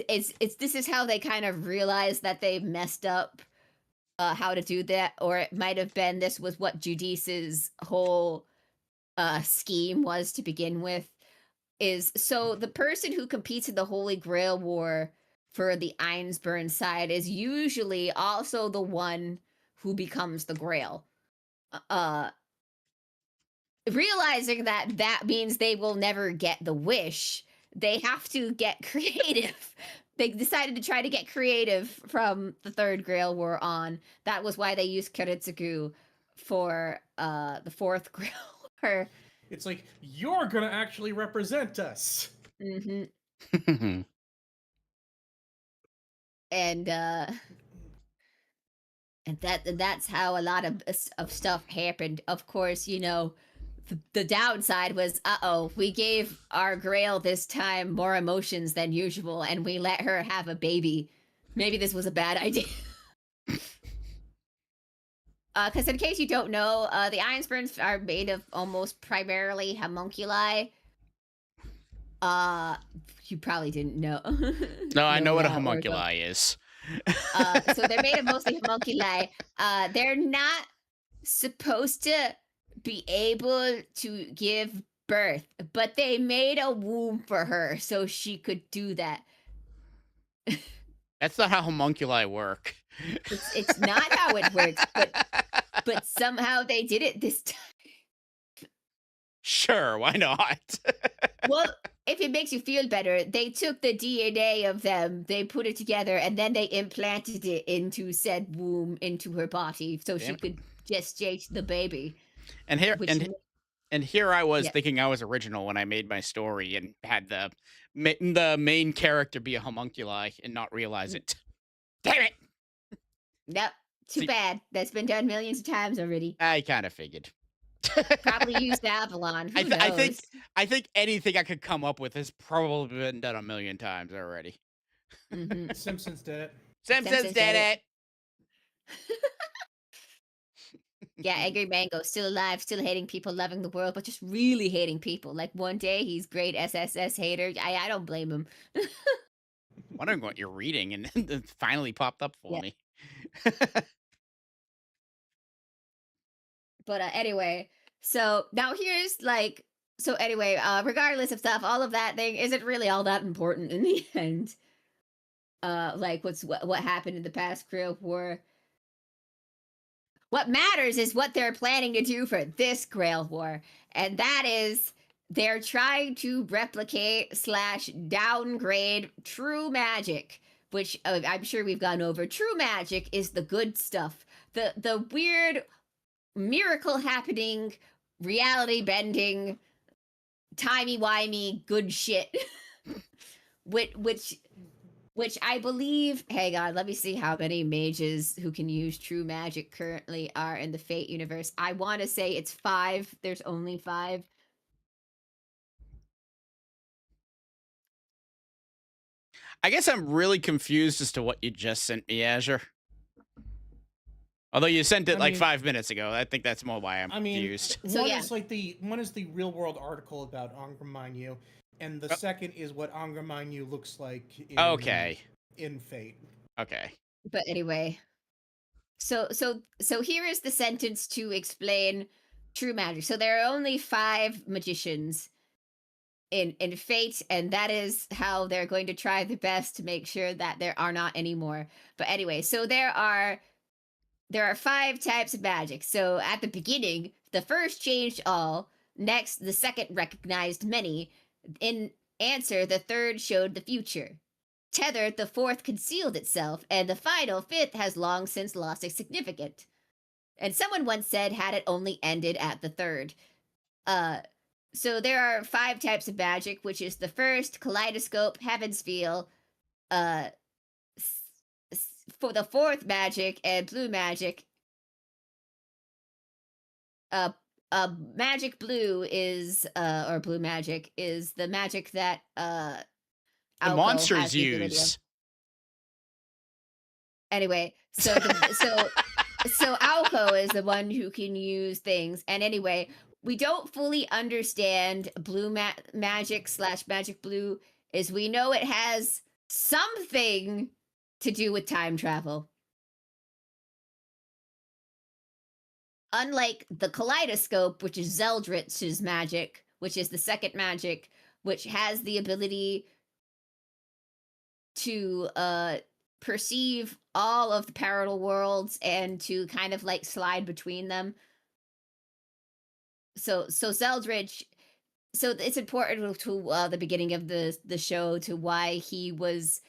this is how they kind of realize that they've messed up how to do that, or it might have been this was what Judice's whole scheme was to begin with. Is so the person who competes in the Holy Grail War for the Ironsburn side is usually also the one who becomes the Grail. Realizing that means they will never get the wish, they have to get creative. They decided to try to get creative from the Third Grail War on. That was why they used Kiritsugu for the Fourth Grail War. It's like, you're gonna actually represent us. Mm-hmm. And that's how a lot of stuff happened. Of course, you know, the downside was, we gave our Grail this time more emotions than usual, and we let her have a baby. Maybe this was a bad idea. Because in case you don't know, the Ironsburns are made of almost primarily homunculi. You probably didn't know. No, I know what a homunculi is. So they're made of mostly homunculi. They're not supposed to be able to give birth, but they made a womb for her so she could do that. That's not how homunculi work. It's not how it works, but somehow they did it this time. Sure, why not? Well, if it makes you feel better, they took the DNA of them, they put it together, and then they implanted it into said womb into her body so she could gestate the baby. And here I was thinking I was original when I made my story and had the main character be a homunculi and not realize it. Damn it! Nope. Too bad. That's been done millions of times already. I kind of figured. Probably used Avalon. Who knows? I think anything I could come up with has probably been done a million times already. Mm-hmm. Simpsons did it. Simpsons did it. Yeah, Angry Mango, still alive, still hating people, loving the world, but just really hating people. Like one day he's great SSS hater. I don't blame him. Wondering what you're reading, and it finally popped up for me. But anyway, so now here's regardless of stuff, all of that thing isn't really all that important in the end. Like what happened in the past Grail War. What matters is what they're planning to do for this Grail War, and that is they're trying to replicate / downgrade true magic, which I'm sure we've gone over. True magic is the good stuff, the weird miracle happening, reality bending, timey-wimey good shit. which I believe, hang on, let me see how many mages who can use true magic currently are in the Fate universe. I want to say it's 5. There's only 5. I guess I'm really confused as to what you just sent me, Azure. Although you sent it 5 minutes ago, I think that's more why I'm confused. One is the real world article about Angramanyu, and the second is what Angramanyu looks like in Fate. Okay. But anyway, so here is the sentence to explain true magic. So there are only 5 magicians in Fate, and that is how they're going to try the best to make sure that there are not any more. But anyway, so there are 5 types of magic. So at the beginning, the first changed all. Next, the second recognized many. In answer, the third showed the future. tethered, the fourth concealed itself, and the final fifth has long since lost its significance. And someone once said, had it only ended at the third. So there are 5 types of magic, which is the first, kaleidoscope, heaven's feel, for the fourth magic and blue magic. Magic blue is or blue magic is the magic that the Alco monsters has the ability of. use. Anyway, so Alco is the one who can use things. And anyway, we don't fully understand blue magic / magic blue. Is we know it has something to do with time travel. Unlike the kaleidoscope, which is Zeldritch's magic, which is the second magic, which has the ability to perceive all of the parallel worlds and to kind of like slide between them. So Zeldritch, so it's important to the beginning of the show to why he was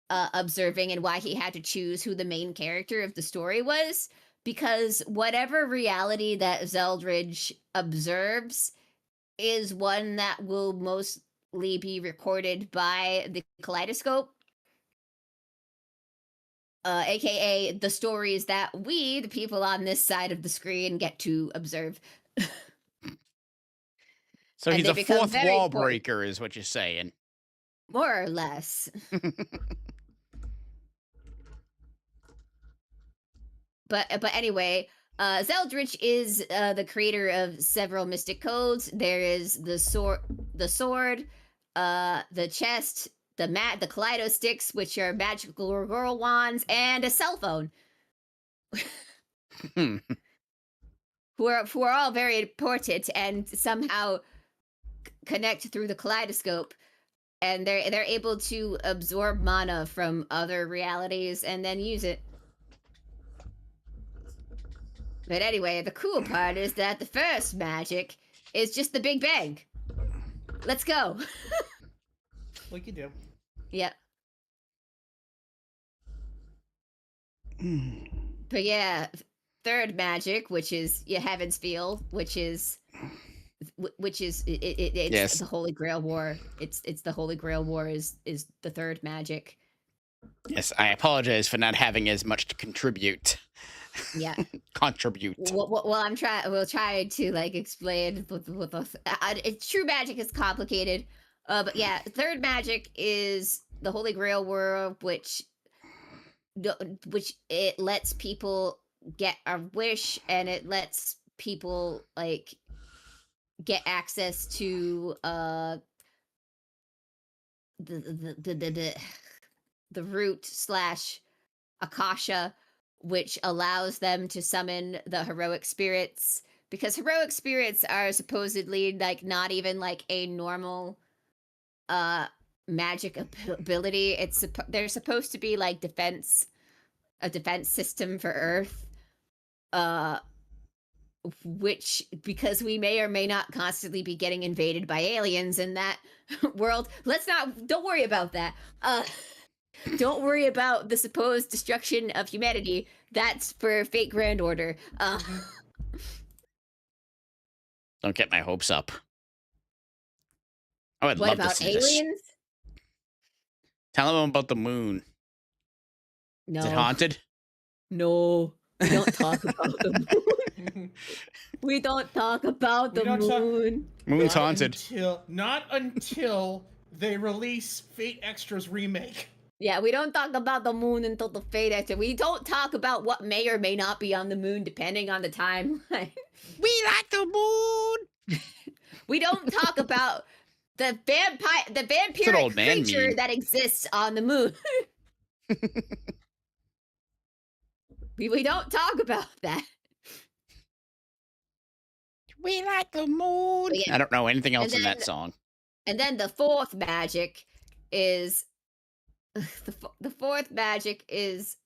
observing and why he had to choose who the main character of the story was, because whatever reality that Zeldritch observes is one that will mostly be recorded by the kaleidoscope, aka the stories that we, the people on this side of the screen, get to observe. So And he's they a become fourth very wall important. breaker, is what you're saying. More or less. But anyway, Zeldritch is the creator of several mystic codes. There is the sword, the chest, the kaleido sticks, which are magical girl wands, and a cell phone. who are all very important and somehow connect through the kaleidoscope. And they're able to absorb mana from other realities and then use it. But anyway, the cool part is that the first magic is just the Big Bang. Let's go. Like you do. Yep. But yeah, third magic, which is Heaven's Feel, which is it's Yes. the Holy Grail War. It's the Holy Grail War is the third magic. Yes, I apologize for not having as much to contribute. Yeah. Contribute. Well, we'll try to like explain true magic is complicated. But yeah, third magic is the Holy Grail War, which it lets people get a wish, and it lets people like get access to the root / Akasha, which allows them to summon the heroic spirits, because heroic spirits are supposedly like not even like a normal magic ability. They're supposed to be like a defense system for Earth, which, because we may or may not constantly be getting invaded by aliens in that world, don't worry about that. Don't worry about the supposed destruction of humanity. That's for Fate Grand Order. Don't get my hopes up. I would What love to about see this. aliens? Tell them about the moon. No. Is it haunted? No. We don't talk about the moon. We don't talk about the moon. Moon's haunted. Not until they release Fate Extra's remake. Yeah, we don't talk about the moon until the Fate Extra. We don't talk about what may or may not be on the moon, depending on the timeline. We like the moon. We don't talk about the vampiric creature meme that exists on the moon. we don't talk about that. We like the moon. Yeah. I don't know anything else in that song. And then the fourth magic is the fourth magic is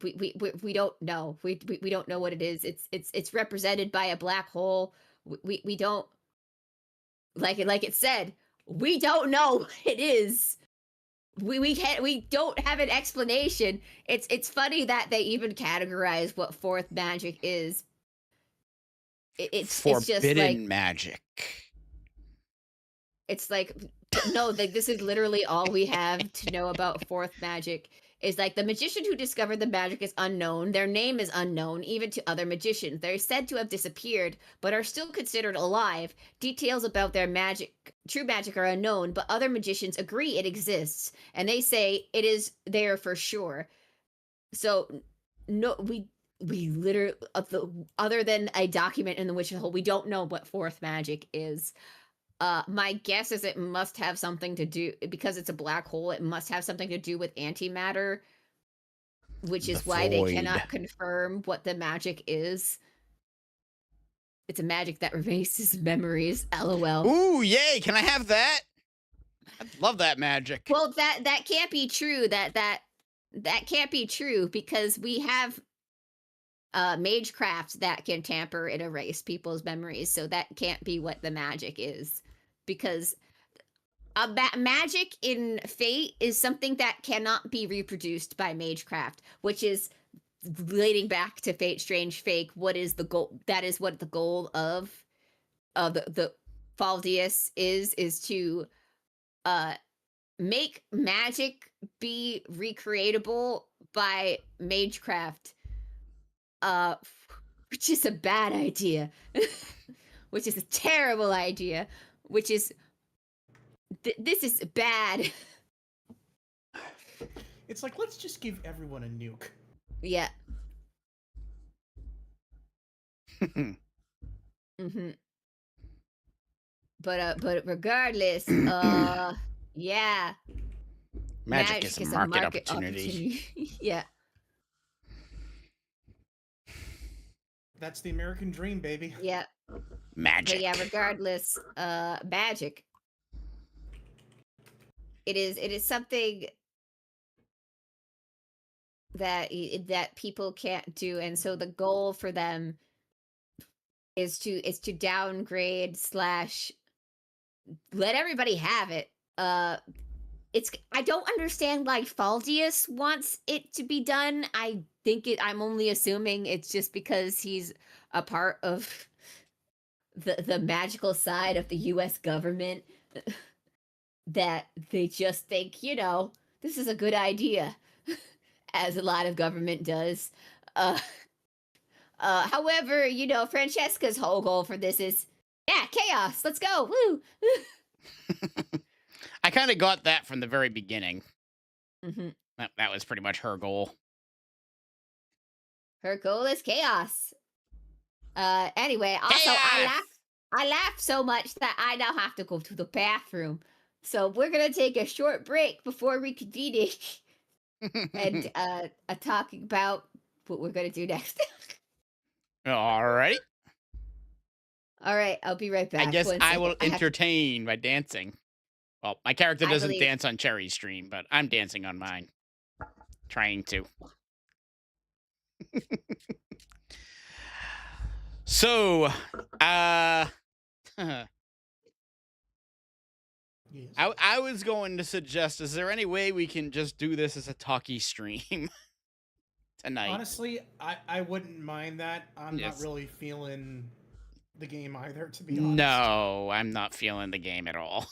we don't know. We don't know what it is. It's represented by a black hole. We don't, like it said, we don't know what it is. we don't have an explanation. It's funny that they even categorize what fourth magic is. It's just like forbidden magic. it's like no, like this is literally all we have to know about fourth magic. Is like the magician who discovered the magic is unknown. Their name is unknown, even to other magicians. They're said to have disappeared, but are still considered alive. Details about their true magic are unknown, but other magicians agree it exists, and they say it is there for sure. So, no, we literally, other than a document in the Witch's Hole, we don't know what fourth magic is. My guess is it must have something to do, because it's a black hole, it must have something to do with antimatter, which is why they cannot confirm what the magic is. It's a magic that erases memories. LOL. Ooh, yay! Can I have that? I love that magic. Well, that can't be true. That can't be true, because we have magecraft that can tamper and erase people's memories. So that can't be what the magic is, because magic in Fate is something that cannot be reproduced by magecraft, which is relating back to Fate Strange Fake. What is the goal? That is what the goal of the Faldius is to make magic be recreatable by magecraft, which is a bad idea. Which is a terrible idea, which is this is bad. It's like, let's just give everyone a nuke. Yeah. Mm-hmm. But regardless, yeah. Magic is a market opportunity. Yeah. That's the American dream, baby. Yeah. Magic. But yeah, regardless, magic. It is something that people can't do, and so the goal for them is to downgrade / let everybody have it. I don't understand why Faldius wants it to be done. I'm only assuming it's just because he's a part of the magical side of the US government, that they just think, this is a good idea, as a lot of government does. However, Francesca's whole goal for this is, yeah, chaos. Let's go. Woo. I kind of got that from the very beginning. Mm-hmm. That was pretty much her goal. Her goal is chaos. Anyway, also, chaos! I laughed so much that I now have to go to the bathroom. So we're going to take a short break before reconvening and talking about what we're going to do next. All right. All right, I'll be right back. I guess I will entertain by dancing. Well, my character doesn't dance on Cherry's stream, but I'm dancing on mine. Trying to. So, Yes. I was going to suggest, is there any way we can just do this as a talkie stream tonight? Honestly, I wouldn't mind that. I'm not really feeling the game either, to be honest. No, I'm not feeling the game at all.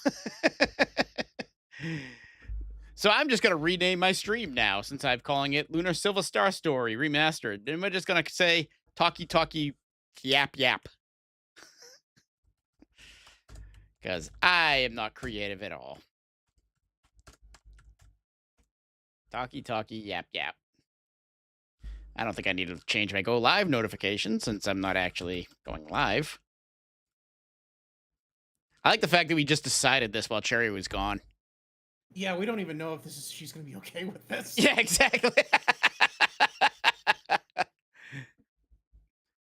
So I'm just going to rename my stream now, since I'm calling it Lunar Silver Star Story Remastered. And we're just going to say Talky Talky Yap Yap. Because I am not creative at all. Talky Talky Yap Yap. I don't think I need to change my Go Live notification, since I'm not actually going live. I like the fact that we just decided this while Cherry was gone. Yeah, we don't even know if she's going to be okay with this. Yeah, exactly.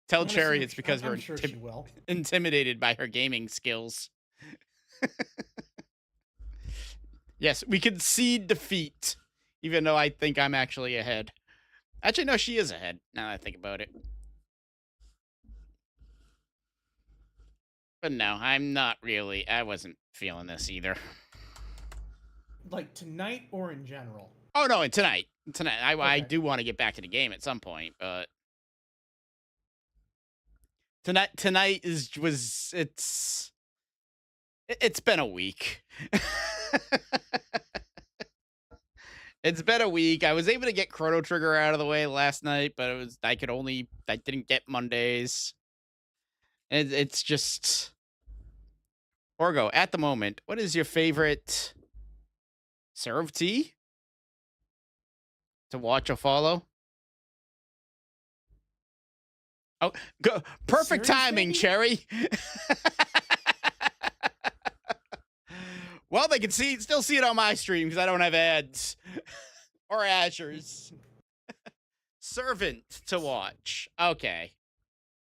Tell Cherry it's because we're sure she will. Intimidated by her gaming skills. Yes, we concede defeat, even though I think I'm actually ahead. Actually, no, she is ahead, now that I think about it. But no, I'm not really. I wasn't feeling this either. like tonight or in general? Oh no, and tonight. I Okay. do want to get back to the game at some point, but tonight it's been a week. It's been a week. I was able to get Chrono Trigger out of the way last night, but I didn't get Mondays. It's just Orgo, at the moment, what is your favorite serve tea to watch or follow? Oh, perfect Serious, timing, baby? Cherry. Well, they can still see it on my stream because I don't have ads or Azures. Servant to watch. Okay.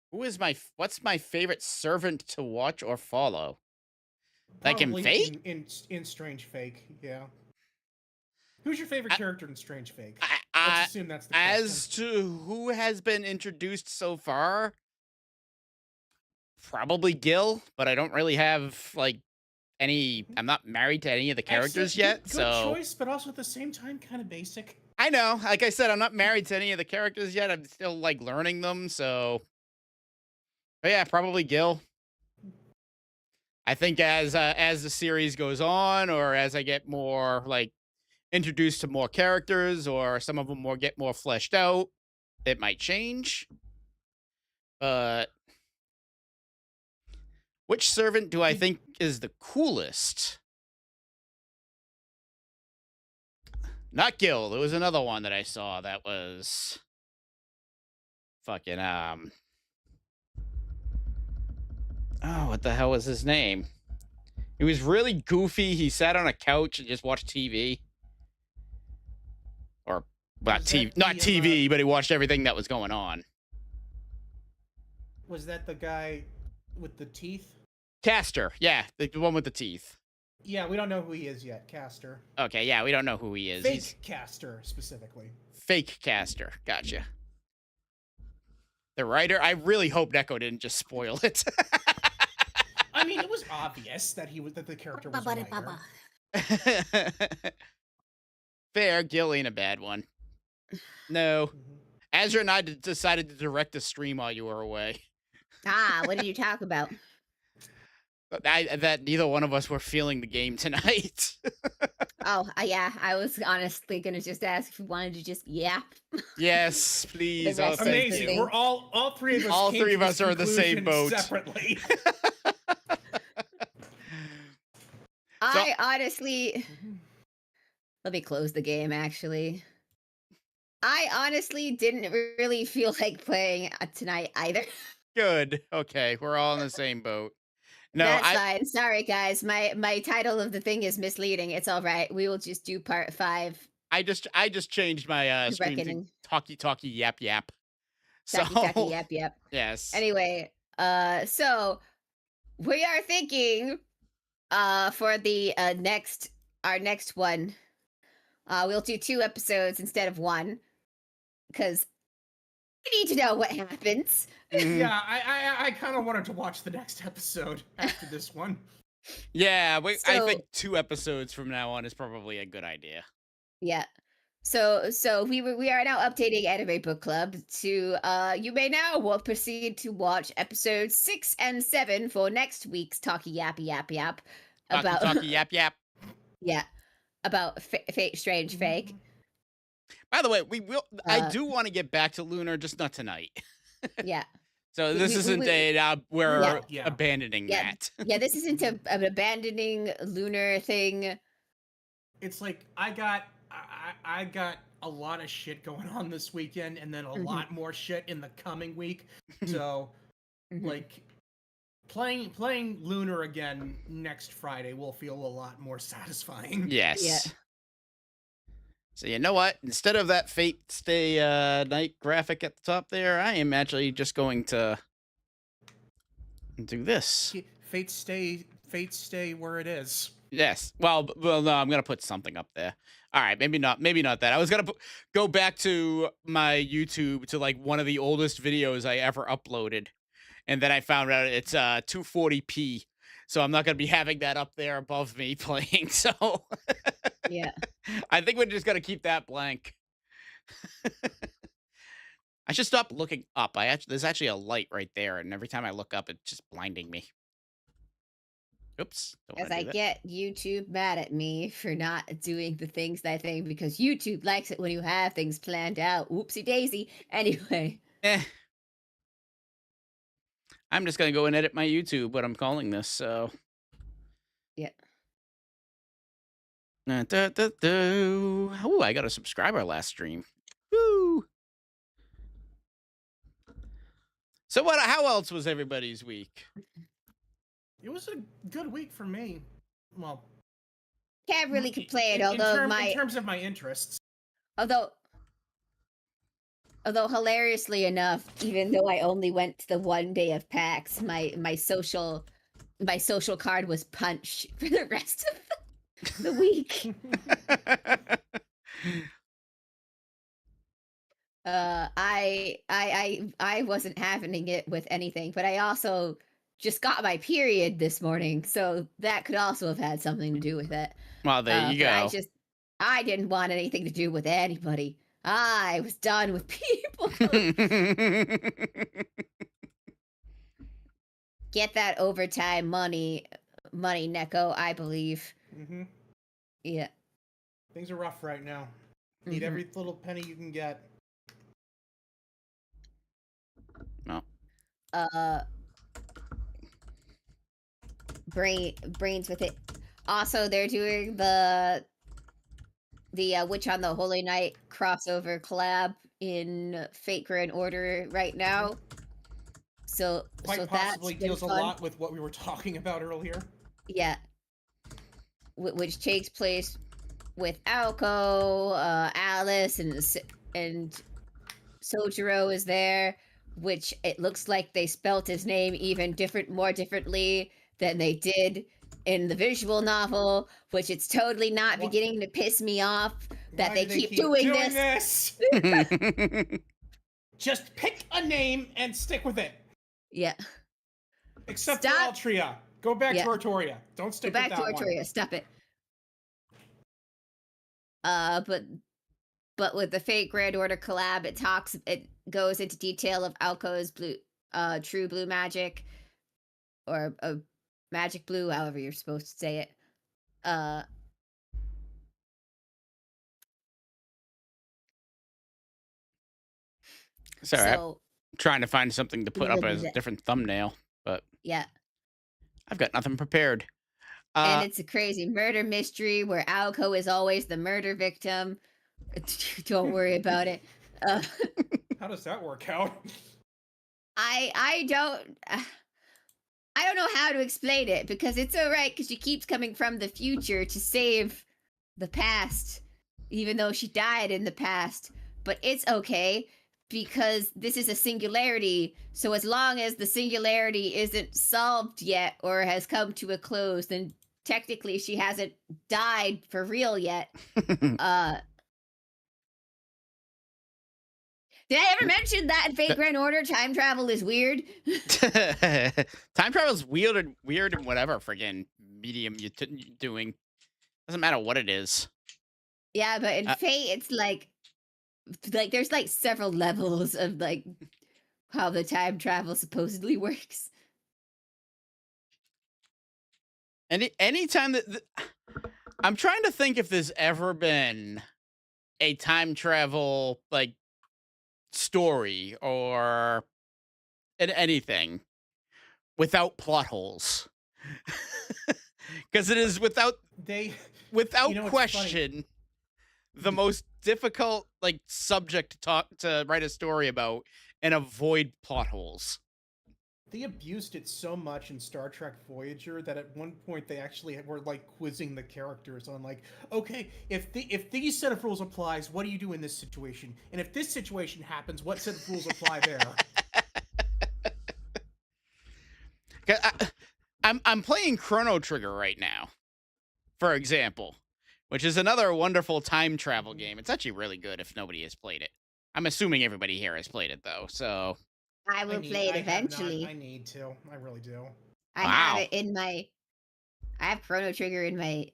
What's my favorite servant to watch or follow? Like in Probably Fake? in Strange Fake, yeah. Who's your favorite character in Strange Fake? Let's assume that's the question. As to who has been introduced so far, probably Gil, but I don't really have like I'm not married to any of the characters yet. Good choice, but also at the same time kind of basic. I know. Like I said, I'm not married to any of the characters yet. I'm still like learning them, so but yeah, probably Gil. I think as the series goes on, or as I get more like introduced to more characters, or some of them get more fleshed out, it might change. But which servant do I think is the coolest? Not Gil. There was another one that I saw that was fucking oh, what the hell was his name? He was really goofy. He sat on a couch and just watched TV. Or not TV, but he watched everything that was going on. Was that the guy with the teeth? Caster, yeah, the one with the teeth. Yeah, we don't know who he is yet. Caster. Okay, yeah, we don't know who he is. Fake Caster, specifically. Fake Caster, gotcha. The writer, I really hope Neko didn't just spoil it. I mean, it was obvious that the character was a writer. Fair, Gil ain't a bad one. No. Azure and I decided to direct a stream while you were away. What did you talk about? That neither one of us were feeling the game tonight. Oh, yeah. I was honestly going to just ask if you wanted to just yap. Yes, please. The rest of the Amazing. thing. We're all three of us. All three of us are in the same boat. Separately. I honestly... Let me close the game, actually. I honestly didn't really feel like playing tonight either. Good. Okay, we're all in the same boat. No, That's fine. Sorry, guys. My title of the thing is misleading. It's all right. We will just do part 5. I just changed my stream to Talky Talky Yap Yap. Talky Talky Yap Yap. Yes. Anyway, so we are thinking for the our next one, we'll do 2 episodes instead of 1 because we need to know what happens. Yeah, I kind of wanted to watch the next episode after this one. Yeah, I think 2 episodes from now on is probably a good idea. Yeah. So we are now updating Anime Book Club to you may now proceed to watch episodes 6 and 7 for next week's Talky Yap Yap Yap about Talky Yap Yap. Yeah, about Strange Fake. By the way, we will. I do want to get back to Lunar, just not tonight. Yeah. So this isn't we're abandoning that. Yeah, this isn't an abandoning Lunar thing. It's like I got a lot of shit going on this weekend, and then a lot more shit in the coming week. So, like, playing Lunar again next Friday will feel a lot more satisfying. Yes. Yeah. So you know what? Instead of that Fate Stay night graphic at the top there, I am actually just going to do this. Fate stay where it is. Yes. Well, no, I'm gonna put something up there. All right, maybe not that. I was gonna go back to my YouTube to like one of the oldest videos I ever uploaded, and then I found out it's 240p. So I'm not gonna be having that up there above me playing. So Yeah. I think we're just gonna keep that blank. I should stop looking up. There's actually a light right there, and every time I look up, it's just blinding me. Oops, don't As want to I do that. get YouTube mad at me for not doing the things that thing because YouTube likes it when you have things planned out. Oopsie daisy. Anyway. Eh, I'm just gonna go and edit my YouTube, what I'm calling this. So, Yeah. Oh, I got a subscriber last stream. Woo! So what? How else was everybody's week? It was a good week for me. Well, Can't really complain, in terms of my interests. although hilariously enough, even though I only went to the one day of PAX, my social card was punched for the rest of the week. I wasn't having it with anything, but I also just got my period this morning, so that could also have had something to do with it. Well, there you go. I didn't want anything to do with anybody. I was done with people. Get that overtime money, Neko, I believe. Mm-hmm. Yeah. Things are rough right now. Need every little penny you can get. No. Brains with it. Also, they're doing the Witch on the Holy Night crossover collab in Fate Grand Order right now. So quite possibly deals a lot with what we were talking about earlier. Yeah. Which takes place with Aoko, Alice, and Sojiro is there, which it looks like they spelt his name even more differently than they did in the visual novel, which it's totally not beginning to piss me off that they keep doing this. Just pick a name and stick with it. Yeah. Except for Altria. Go back to Artoria. Don't stick with that one. Go back to Artoria. Stop it. But with the Fate Grand Order collab, it goes into detail of Alco's true blue magic, or magic blue, however you're supposed to say it. Sorry, I'm trying to find something to put up as a different thumbnail, but yeah, I've got nothing prepared. And it's a crazy murder mystery where Alco is always the murder victim. Don't worry about it. How does that work out? I don't know how to explain it, because it's all right because she keeps coming from the future to save the past, even though she died in the past. But it's okay because this is a singularity. So as long as the singularity isn't solved yet or has come to a close, then technically she hasn't died for real yet. Did I ever mention that in Fate Grand Order, time travel is weird? Time travel is weird and whatever friggin' medium you're doing. Doesn't matter what it is. Yeah, but in Fate, it's like there's like several levels of like how the time travel supposedly works. Anytime that I'm trying to think if there's ever been a time travel like story or anything without plot holes, because it is without question the most difficult like subject to write a story about and avoid plot holes. They abused it so much in Star Trek Voyager that at one point they actually were like quizzing the characters on like, okay, if these set of rules applies, what do you do in this situation? And if this situation happens, what set of rules apply there? I'm playing Chrono Trigger right now, for example, which is another wonderful time travel game. It's actually really good if nobody has played it. I'm assuming everybody here has played it though, so I will play it eventually. I need to. I really do. I have it in my I have Chrono Trigger in my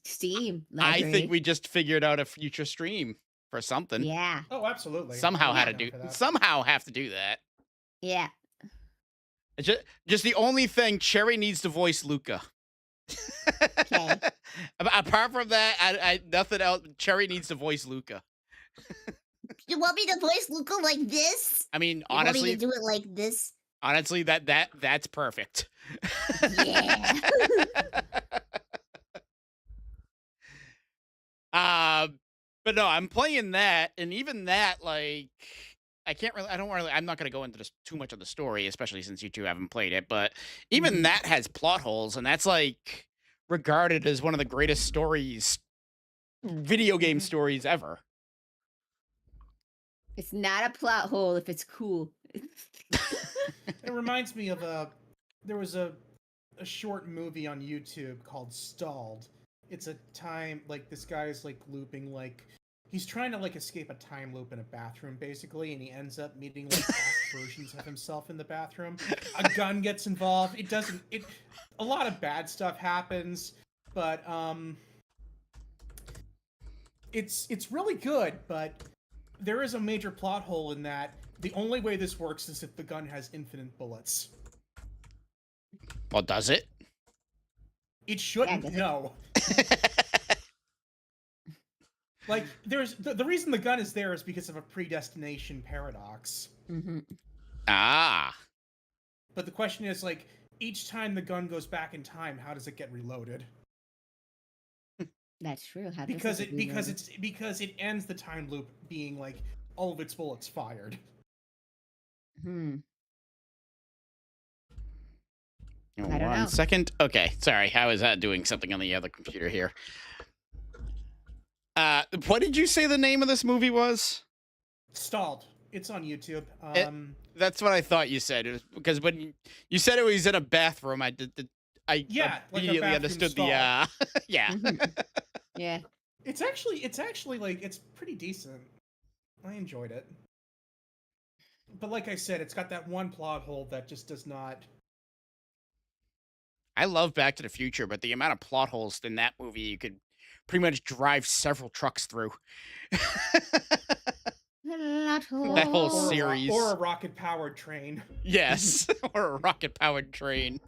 Steam I library. think we just figured out a future stream for something. Yeah. Oh, absolutely. Somehow I'd be down for that. somehow have to do that. Yeah. It's just the only thing, Cherry needs to voice Luca. Okay. Apart from that, I nothing else. Cherry needs to voice Luca. You want me to voice Luca like this? I mean, You want me honestly, to do it like this? honestly, that's perfect. Yeah. But no, I'm playing that, and even that, like, I'm not gonna go into this too much of the story, especially since you two haven't played it, but even that has plot holes, and that's like regarded as one of the greatest stories, video game stories ever. It's not a plot hole if it's cool. It reminds me of there was a short movie on YouTube called Stalled. It's a time, like, this guy's like looping, like, he's trying to like escape a time loop in a bathroom basically, and he ends up meeting like past versions of himself in the bathroom. A gun gets involved. A lot of bad stuff happens, but it's really good, but there is a major plot hole in that. The only way this works is if the gun has infinite bullets. Well, does it? It shouldn't. Yeah, No. Like, there's the reason the gun is there is because of a predestination paradox. Mm-hmm. Ah. But the question is, like, each time the gun goes back in time, how does it get reloaded? That's true. How does Because it it ends the time loop being like all of its bullets fired. I don't know. 1 second. Okay, sorry. How is that doing something on the other computer here? What did you say the name of this movie was? Stalled. It's on YouTube. That's what I thought you said. It was because when you said it was in a bathroom, I immediately understood the yeah. Yeah. It's actually like, it's pretty decent. I enjoyed it. But like I said, it's got that one plot hole that just does not. I love Back to the Future, but the amount of plot holes in that movie, you could pretty much drive several trucks through. That whole series. Or a rocket-powered train. Yes, or a rocket-powered train.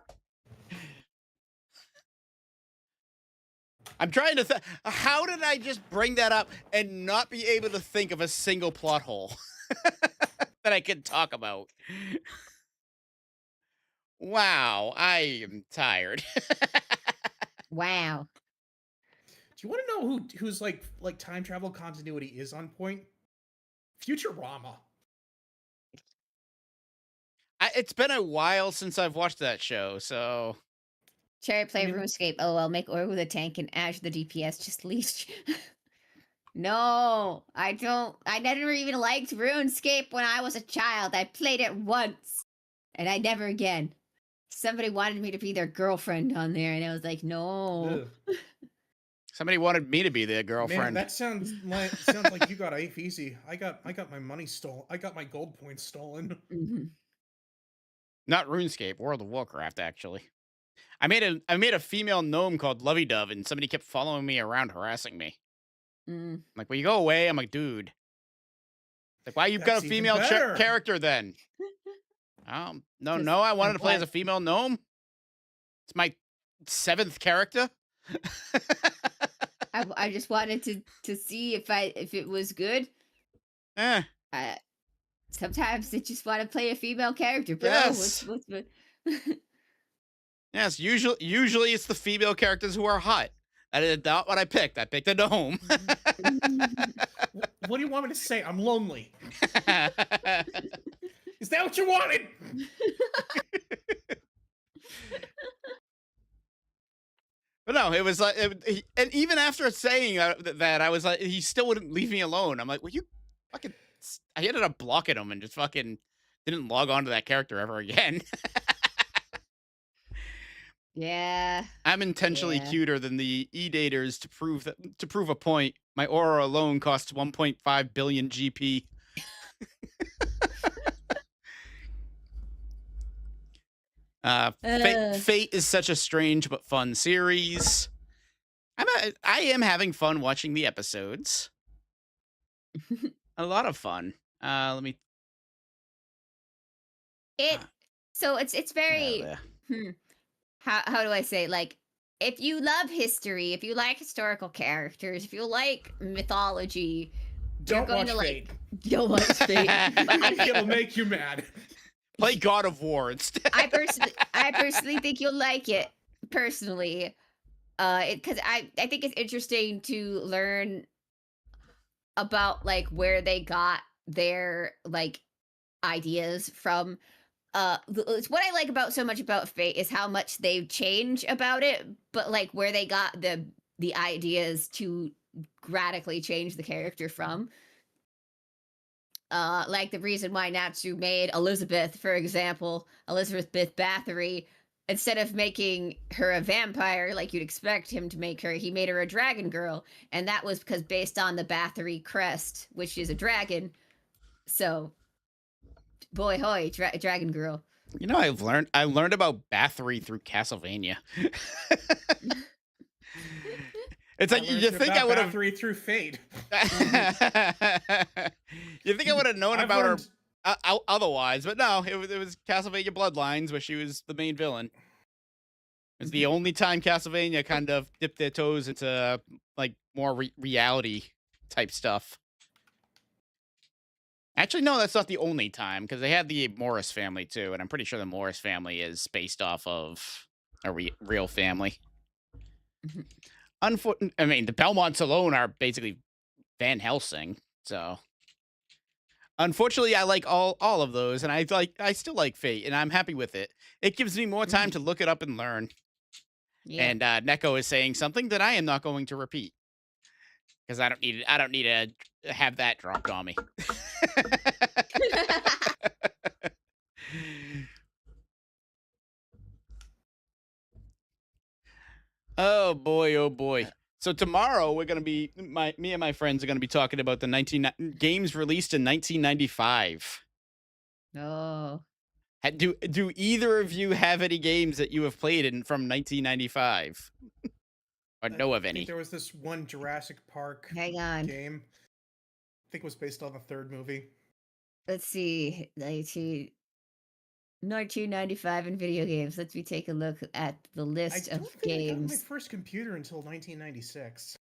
I'm trying to how did I just bring that up and not be able to think of a single plot hole that I could talk about? Wow, I am tired. Wow. Do you want to know who's like time travel continuity is on point? Futurama. It's been a while since I've watched that show, so. Cherry play RuneScape. Oh well, make Org with a tank and Ash the DPS. Just leech. No, I don't. I never even liked RuneScape when I was a child. I played it once, and I never again. Somebody wanted me to be their girlfriend on there, and I was like, no. Ugh. Somebody wanted me to be their girlfriend. Man, that sounds like you got Ape easy. I got my money stolen. I got my gold points stolen. Mm-hmm. Not RuneScape, World of Warcraft, actually. I made a female gnome called Lovey Dove, and somebody kept following me around, harassing me. I'm like, will you go away? I'm like, dude. Like, why you've got a female character then? No, I wanted to play as a female gnome. It's my 7th character. I just wanted to see if it was good. Sometimes I just want to play a female character, bro. Yes. What's Yes, usually it's the female characters who are hot. That is not what I picked. I picked a gnome. What do you want me to say? I'm lonely. Is that what you wanted? But no, it was like, and even after saying that, I was like, he still wouldn't leave me alone. I'm like, well, you fucking. I ended up blocking him and just fucking didn't log on to that character ever again. Yeah. I'm intentionally cuter than the E-daters to prove a point. My aura alone costs 1.5 billion GP. Fate is such a strange but fun series. I am having fun watching the episodes. A lot of fun. Let me. So it's very. How do I say, like, if you love history, if you like historical characters, if you like mythology, don't watch Fate. Don't watch Fate. It'll make you mad. Play God of War instead. I personally think you'll like it. Personally, because I think it's interesting to learn about like where they got their like ideas from. It's what I like about so much about Fate is how much they change about it, but like where they got the ideas to radically change the character from. Like the reason why Natsu made Elizabeth, for example, Elizabeth Bathory, instead of making her a vampire like you'd expect him to make her, he made her a dragon girl, and that was because based on the Bathory crest, which is a dragon. So boy hoy, dragon girl. You know, I learned about Bathory through Castlevania. It's like you think I would have Bathory through Fate. You think I would have known about her otherwise, but no, it was Castlevania Bloodlines where she was the main villain. It's the only time Castlevania kind of dipped their toes into like more reality type stuff. Actually, no, that's not the only time, because they had the Morris family, too, and I'm pretty sure the Morris family is based off of a real family. I mean, the Belmonts alone are basically Van Helsing, so... Unfortunately, I like all of those, and I still like Fate, and I'm happy with it. It gives me more time to look it up and learn. Yeah. And Neko is saying something that I am not going to repeat. Because I don't need to have that dropped on me. Oh boy, oh boy. So tomorrow we're gonna be me and my friends are gonna be talking about the games released in 1995. Oh. Do either of you have any games that you have played from 1995? Or know of any? I think there was this one Jurassic Park game. I think it was based on the third movie. Let's see. 1995 in video games. Let me take a look at the list of games. I got my first computer until 1996.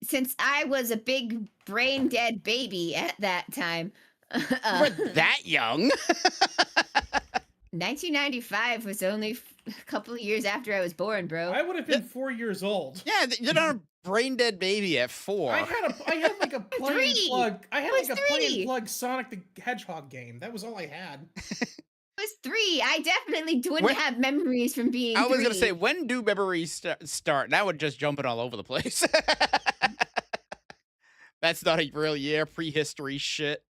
Since I was a big brain dead baby at that time. You were that young? 1995 was only a couple of years after I was born, bro. I would have been 4 years old. Yeah, you're not a brain dead baby at 4. I had like a plug and plug. I had like a plug and plug Sonic the Hedgehog game. That was all I had. It was 3. I definitely wouldn't have memories from being 3. I was gonna say, when do memories start? That would just jumping all over the place. That's not a real year. Prehistory shit.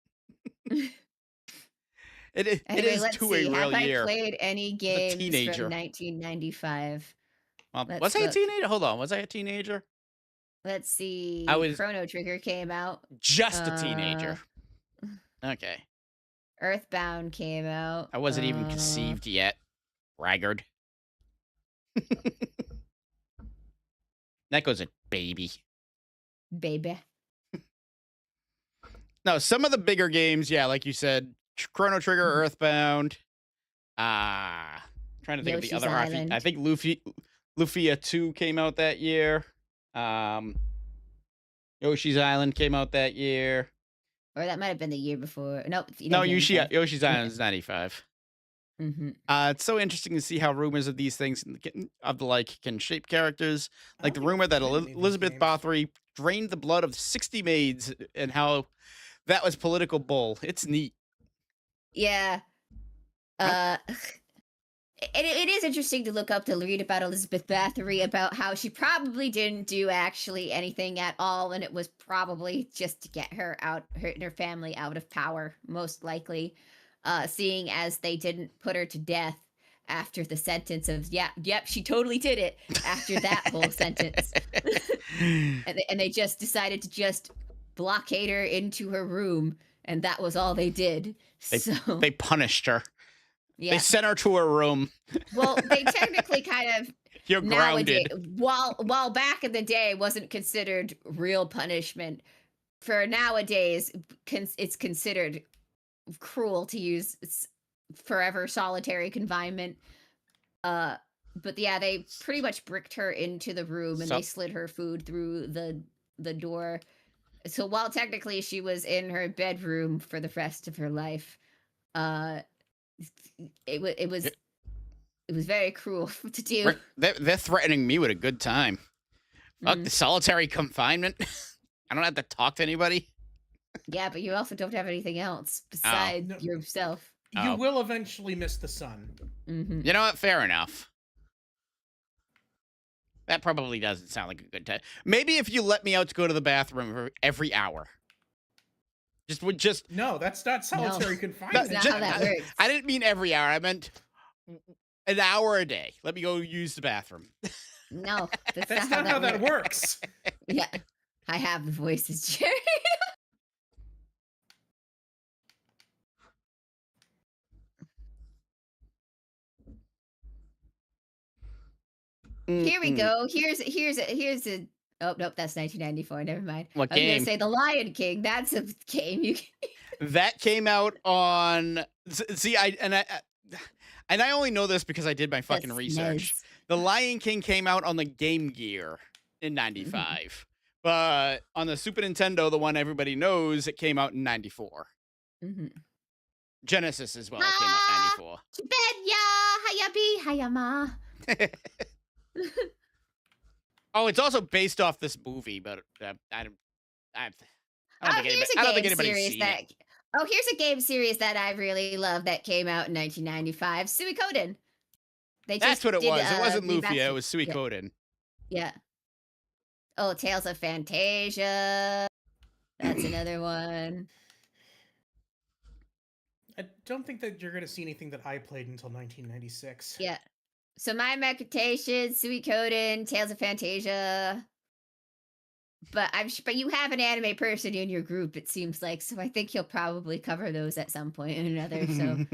It is to a real year. Have I played any games from 1995? Was I a teenager? Hold on. Was I a teenager? Let's see. Chrono Trigger came out. Just a teenager. Okay. Earthbound came out. I wasn't even conceived yet. Raggard. Neko's a baby. Baby. No, some of the bigger games, yeah, like you said, Chrono Trigger, Earthbound. Trying to think Yoshi's of the other. Island. I think Lufia 2 came out that year. Yoshi's Island came out that year. Or that might have been the year before. Nope. No, Yoshi's Island is 95. Mm-hmm. It's so interesting to see how rumors of these things can shape characters. Like the rumor that Elizabeth Bathory drained the blood of 60 maids and how that was political bull. It's neat. Yeah. It is interesting to look up to read about Elizabeth Bathory, about how she probably didn't do actually anything at all, and it was probably just to get her and her family out of power, most likely, seeing as they didn't put her to death after the sentence of, yep, she totally did it, after that whole sentence. and they just decided to just blockade her into her room, and that was all they did. They punished her. Yeah. They sent her to her room. Well, they technically kind of You're grounded. While back in the day wasn't considered real punishment, for nowadays it's considered cruel to use forever solitary confinement. But yeah, they pretty much bricked her into the room and they slid her food through the door. So while technically she was in her bedroom for the rest of her life, it was very cruel to do. They're threatening me with a good time. Fuck the solitary confinement. I don't have to talk to anybody. Yeah, but you also don't have anything else besides yourself. You will eventually miss the sun. You know what? Fair enough. That probably doesn't sound like a good time. Maybe if you let me out to go to the bathroom every hour. No, that's not solitary confinement. That's not how that works. I didn't mean every hour. I meant an hour a day. Let me go use the bathroom. No, that's not how that works. Yeah, I have the voices, Jerry. Here we go. Here's a. Oh nope, that's 1994. Never mind. What I was game? gonna say The Lion King. That's a game you. That came out on. See, I only know this because I did my fucking research. The Lion King came out on the Game Gear in '95, but on the Super Nintendo, the one everybody knows, it came out in '94. Genesis as well came out in '94. Hiya ma. Oh, it's also based off this movie, but I don't think anybody's seen it. Oh, here's a game series that I really love that came out in 1995. Suikoden. That's what it was. It wasn't Lufia. It was Suikoden. Yeah. Oh, Tales of Fantasia. That's another one. I don't think that you're going to see anything that I played until 1996. Yeah. So My Reputation, Suikoden, Tales of Fantasia. But you have an anime person in your group, it seems like. So I think you'll probably cover those at some point or another. So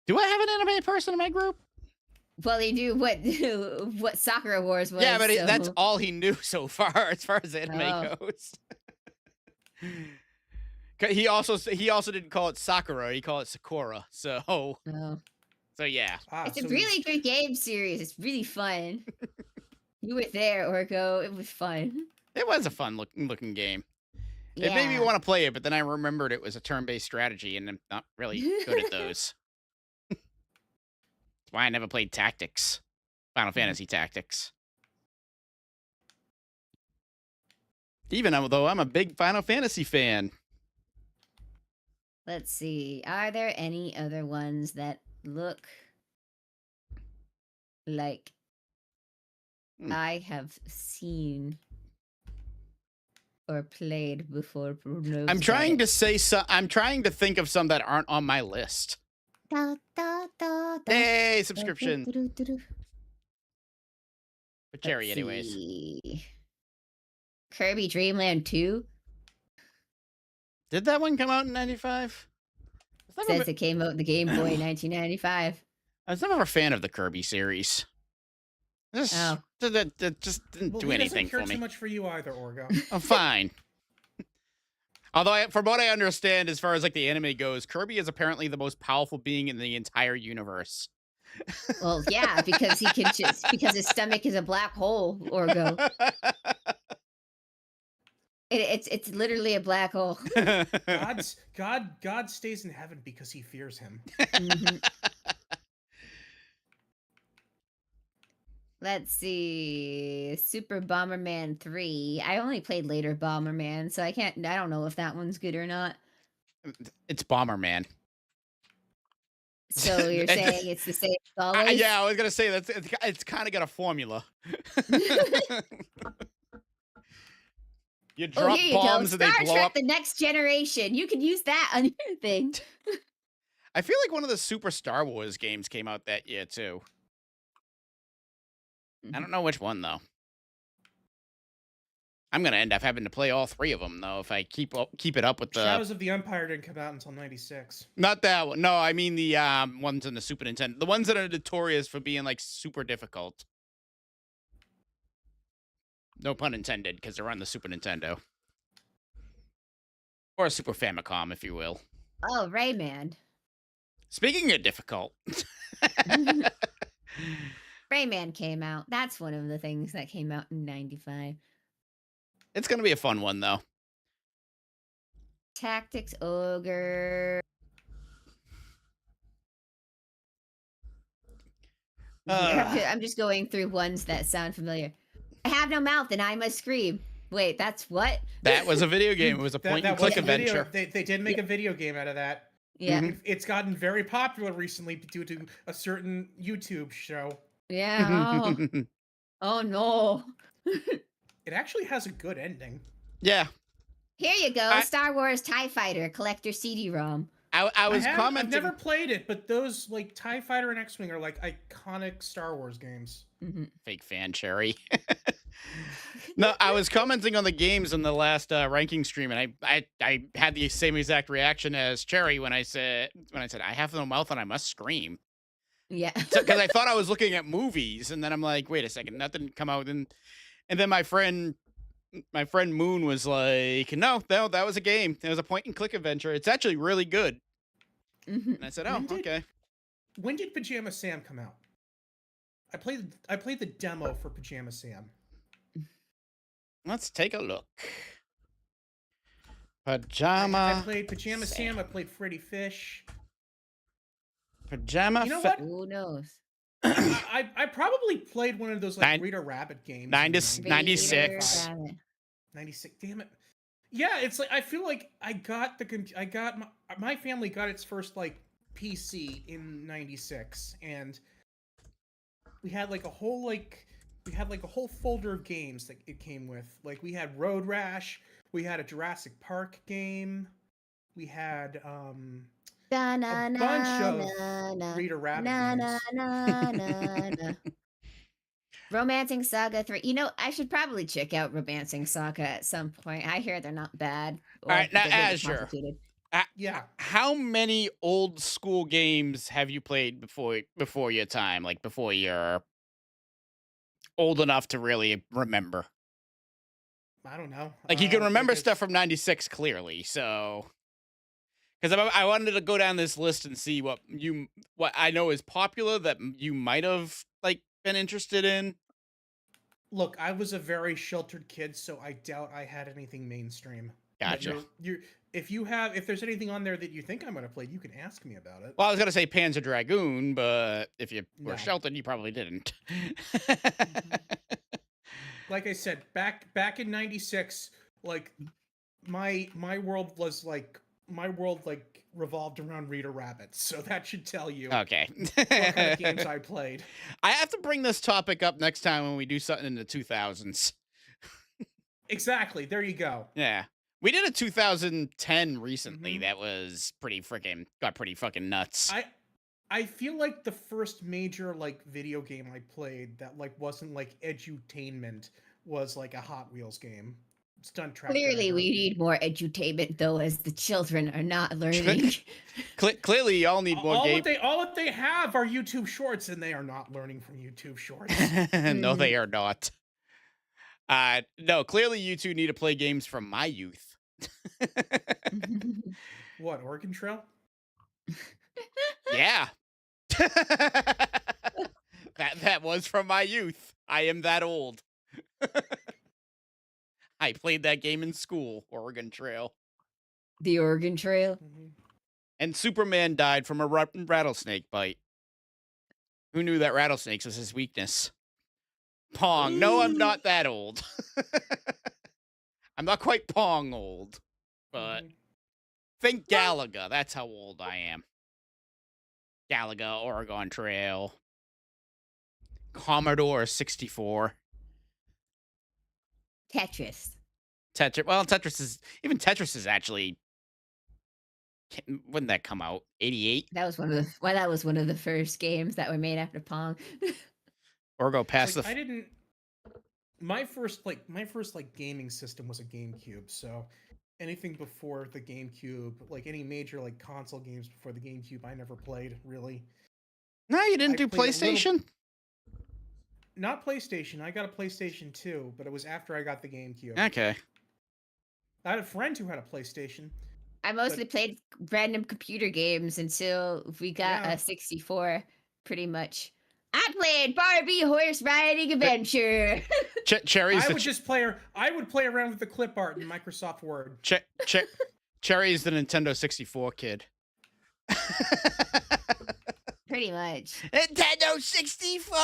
do I have an anime person in my group? Well, he knew what Sakura Wars was. Yeah, but that's all he knew so far as anime goes. He also didn't call it Sakura. He called it Sakura. So yeah. It's a really good game series. It's really fun. You were there, Orko. It was fun. It was a fun looking game. Yeah. It made me want to play it, but then I remembered it was a turn-based strategy, and I'm not really good at those. That's why I never played Tactics. Final Fantasy Tactics. Even though I'm a big Final Fantasy fan. Let's see. Are there any other ones that look like I have seen or played before? I'm trying to say I'm trying to think of some that aren't on my list. Hey, subscription. But Cherry, anyways. Kirby Dream Land 2. Did that one come out in 95? Says it came out in the Game Boy in 1995. I was never a fan of the Kirby series. That just didn't do anything for me. Doesn't care too much for you either, Orgo. I'm fine. Although, from what I understand, as far as like the anime goes, Kirby is apparently the most powerful being in the entire universe. Well, yeah, because his stomach is a black hole, Orgo. It's literally a black hole. God stays in heaven because he fears him. Let's see. Super Bomberman 3. I only played later Bomberman, so I don't know if that one's good or not. It's Bomberman. So you're saying it's the same as always? Yeah, I was gonna say it's kind of got a formula. You drop bombs and they blow up. The Next Generation. You can use that on your thing. I feel like one of the Super Star Wars games came out that year too. I don't know which one though. I'm gonna end up having to play all 3 of them though if I keep it up with the Shadows of the Empire didn't come out until '96. Not that one. No, I mean the ones on the Super Nintendo. The ones that are notorious for being like super difficult. No pun intended, because they're on the Super Nintendo. Or a Super Famicom, if you will. Oh, Rayman. Speaking of difficult. Rayman came out. That's one of the things that came out in 95. It's going to be a fun one, though. Tactics Ogre. I'm just going through ones that sound familiar. I have no mouth and I must scream. Wait, that's what? That was a video game. It was a point-and-click adventure. They did make a video game out of that. Yeah. Mm-hmm. It's gotten very popular recently due to a certain YouTube show. Yeah. Oh no. It actually has a good ending. Yeah. Here you go. Star Wars TIE Fighter Collector CD-ROM. I was commenting. I've never played it, but those like TIE Fighter and X-Wing are like iconic Star Wars games. Mm-hmm. Fake fan, Cherry. No, I was commenting on the games in the last ranking stream, and I had the same exact reaction as Cherry when I said I have no mouth and I must scream. Yeah. Because I thought I was looking at movies, and then I'm like, wait a second, nothing come out, and then my friend Moon was like, no, that was a game. It was a point-and-click adventure. It's actually really good. Mm-hmm. And I said, oh, okay. When did Pajama Sam come out? I played the demo for Pajama Sam. Let's take a look. I played Pajama Sam. I played Freddy Fish. Pajama. You know what? Who knows? I probably played one of those like Rita Rabbit games. 96. 96. Damn it. Yeah, it's like I feel like my family got its first like PC in 96, and we had like a whole folder of games that it came with. Like we had Road Rash, we had a Jurassic Park game, we had a bunch of Rita Rabbit games. Romancing Saga 3. You know, I should probably check out Romancing Saga at some point. I hear they're not bad. All right, now Azure. Yeah. How many old school games have you played before your time? Like before you're old enough to really remember? I don't know. Like you can remember stuff from 96 clearly, so because I wanted to go down this list and see what I know is popular that you might have like been interested in. Look, I was a very sheltered kid, so I doubt I had anything mainstream. Gotcha. If there's anything on there that you think I'm gonna play, you can ask me about it. Well, I was gonna say Panzer Dragoon, but if you were sheltered, you probably didn't. Like I said, back in '96, like my world revolved around Rita Rabbit, so that should tell you. Okay. What kind of games I played. I have to bring this topic up next time when we do something in the 2000s. Exactly. There you go. Yeah. We did a 2010 recently that was got pretty fucking nuts. I feel like the first major like video game I played that like wasn't like edutainment was like a Hot Wheels game. Stunt track. Clearly, we need more edutainment though, as the children are not learning. Clearly, y'all need more games. All that they have are YouTube Shorts, and they are not learning from YouTube Shorts. No, they are not. No, clearly you two need to play games from my youth. What, Oregon Trail? Yeah. that was from my youth. I am that old. I played that game in school, Oregon Trail. The Oregon Trail. And Superman died from a rattlesnake bite. Who knew that rattlesnakes was his weakness? Pong. No, I'm not that old. I'm not quite Pong old, but think Galaga. That's how old I am. Galaga, Oregon Trail, Commodore 64. Tetris. Well, Tetris is actually. When did that come out? 88. That was one of the first games that were made after Pong. Or go past I didn't. my first gaming system was a GameCube, so anything before the GameCube, like any major like console games before the GameCube, I never played really. No, you didn't I do played PlayStation? Not PlayStation. I got a PlayStation 2, but it was after I got the GameCube. Okay. I had a friend who had a PlayStation. I mostly played random computer games until we got a 64, pretty much. I played Barbie Horse Riding Adventure. Cherry's I would play around with the clip art in Microsoft Word. Cherry's the Nintendo 64 kid. Pretty much. Nintendo 64!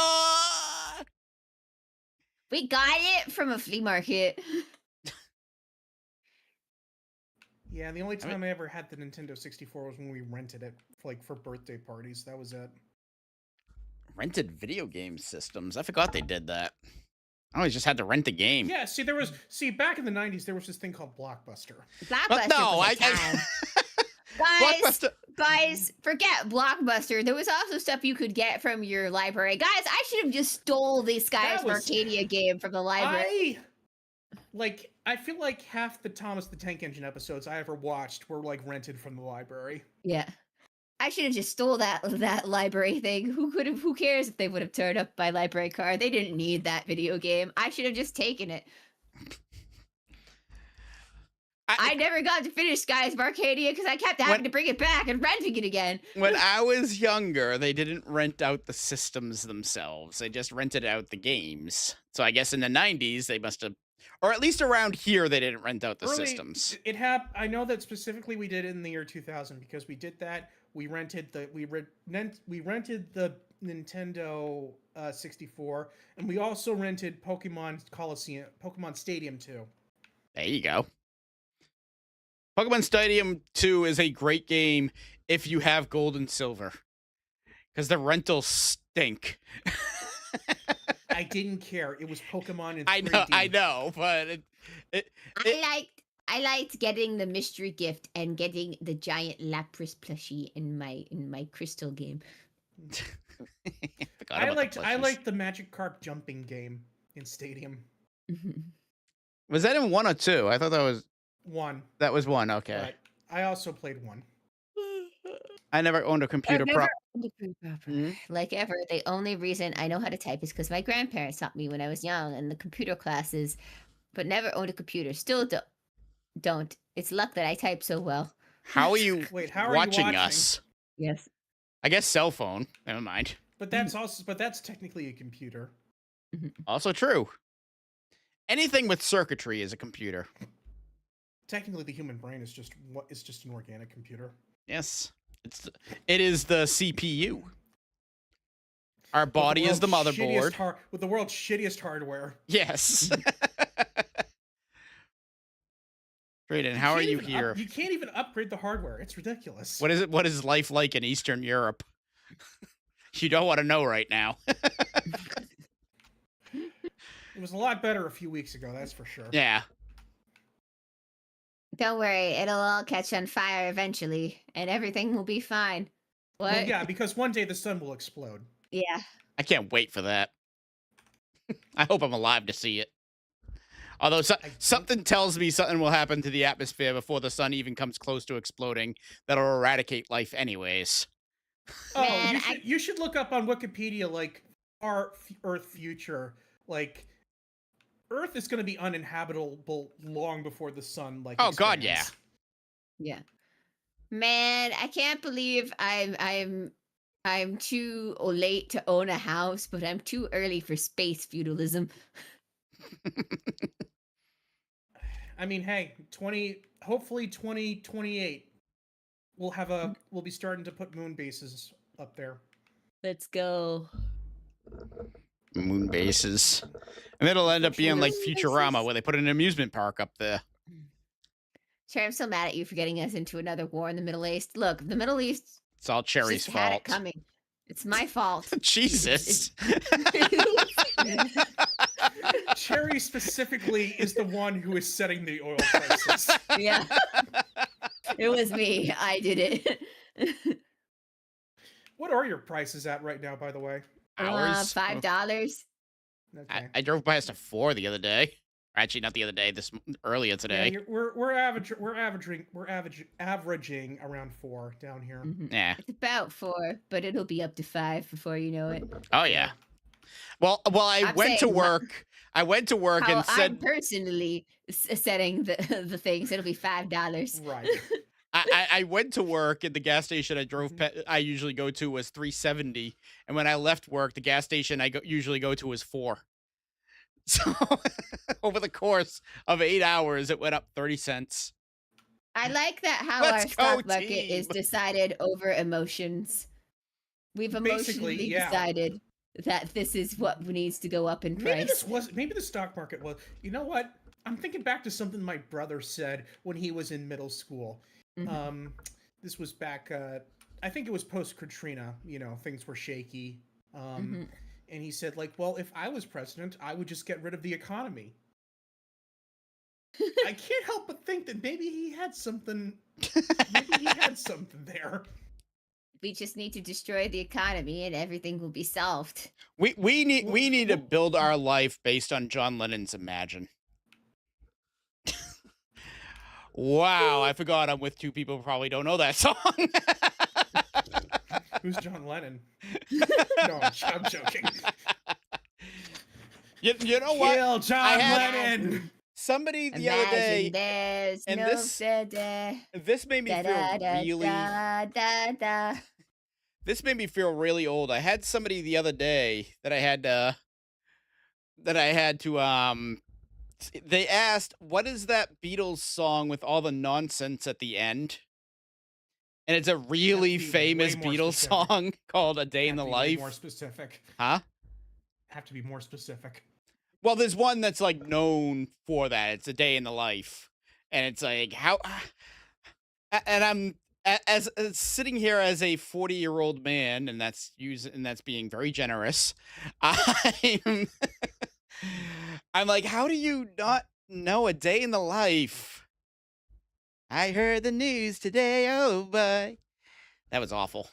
We got it from a flea market. Yeah, the only time I ever had the Nintendo 64 was when we rented it, for birthday parties. That was it. Rented video game systems. I forgot they did that. I always just had to rent the game. Yeah, back in the 90s, there was this thing called Blockbuster. Guys, forget Blockbuster. There was also stuff you could get from your library. Guys, I should have just stole the Skies of Arcadia game from the library. I feel like half the Thomas the Tank Engine episodes I ever watched were rented from the library. Yeah. I should have just stole that library thing. Who cares if they would have turned up my library card? They didn't need that video game. I should have just taken it. I never got to finish Skies of Arcadia because I kept having to bring it back and renting it again. When I was younger, they didn't rent out the systems themselves. They just rented out the games. So I guess in the 90s, they must have, or at least around here, they didn't rent out the systems. I know that specifically we did it in the year 2000 because we did that. We rented the Nintendo 64, and we also rented Pokemon Stadium 2. There you go. Pokemon Stadium 2 is a great game if you have gold and silver, because the rentals stink. I didn't care. It was Pokemon in 3D. I know, but I liked getting the mystery gift and getting the giant Lapras plushie in my crystal game. I liked the Magikarp jumping game in Stadium. Was that in 1 or 2? I thought that was 1. That was 1. Okay. But I also played 1. I never owned a computer proper. Like ever, the only reason I know how to type is because my grandparents taught me when I was young in the computer classes, but never owned a computer. Still don't. It's luck that I type so well. How are you watching you us? Yes. I guess cell phone. Never mind. But that's technically a computer. Also true. Anything with circuitry is a computer. Technically, the human brain is just an organic computer. Yes. It is the CPU. Our body is the motherboard. With the world's shittiest hardware. Yes. Drayden, how are you here? You can't even upgrade the hardware. It's ridiculous. What is it? What is life like in Eastern Europe? You don't want to know right now. It was a lot better a few weeks ago, that's for sure. Yeah. Don't worry, it'll all catch on fire eventually, and everything will be fine. What? Well, yeah, because one day the sun will explode. Yeah. I can't wait for that. I hope I'm alive to see it. Although something tells me something will happen to the atmosphere before the sun even comes close to exploding that'll eradicate life anyways. Oh, man, you should look up on Wikipedia, our Earth future. Earth is going to be uninhabitable long before the sun, Oh, God, yeah. Yeah. Man, I can't believe I'm too late to own a house, but I'm too early for space feudalism. I mean, hey, hopefully 2028 we'll be starting to put moon bases up there. Let's go. Moon bases. And it'll end up being like Futurama, where they put an amusement park up there. Sure, I'm so mad at you for getting us into another war in the Middle East. Look, the Middle East. It's all Cherry's fault. Had it coming. It's my fault. Jesus. Cherry specifically is the one who is setting the oil prices. Yeah. It was me. I did it. What are your prices at right now, by the way? Ours? $5. Okay. I drove past a 4 the other day. Actually, not the other day. Earlier today. Yeah, we're averaging around 4 down here. Yeah. It's about 4, but it'll be up to 5 before you know it. Oh yeah. Well, I went to work. I went to work and said, I'm personally setting the things. It'll be $5. Right. I went to work at the gas station I usually go to was $3.70, and when I left work, the gas station usually go to was $4. So over the course of 8 hours, it went up 30 cents. I like that how Let's our stock go, market team. is decided over emotions. We've emotionally decided that this is what needs to go up in price. Maybe the stock market was. You know what? I'm thinking back to something my brother said when he was in middle school. This was back. I think it was post Katrina. You know, things were shaky. And he said, like, well, if I was president, I would just get rid of the economy. I can't help but think that maybe he had something. Maybe he had something there. We just need to destroy the economy, and everything will be solved. We need to build our life based on John Lennon's Imagine. Wow, I forgot I'm with two people who probably don't know that song. Who's John Lennon? No, I'm joking. You know what? Kill John Lennon! Somebody the other day, and no this made me feel really. This made me feel really old. I had somebody the other day that I had to they asked, what is that Beatles song with all the nonsense at the end? And it's a really famous Beatles song called A Day in the Life. More specific. Huh? Have to be more specific. Well, there's one that's like known for that. It's A Day in the Life. And it's like, how, and I'm as sitting here as a 40-year-old man, and that's being very generous. I'm like, how do you not know A Day in the Life? I heard the news today, oh boy. That was awful.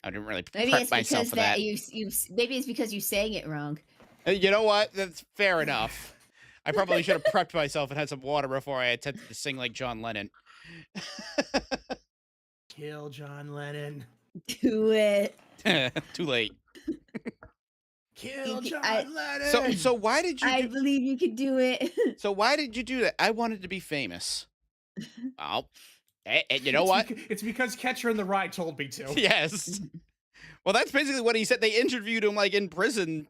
I didn't really prep myself for that. Maybe it's because you sang it wrong. You know what? That's fair enough. I probably should have prepped myself and had some water before I attempted to sing like John Lennon. Kill John Lennon. Do it. Too late. Kill John Lennon. So why did you? I believe you could do it. So why did you do that? I wanted to be famous. Oh, you know what? It's because Catcher in the Rye told me to. Yes. Well, that's basically what he said. They interviewed him like in prison.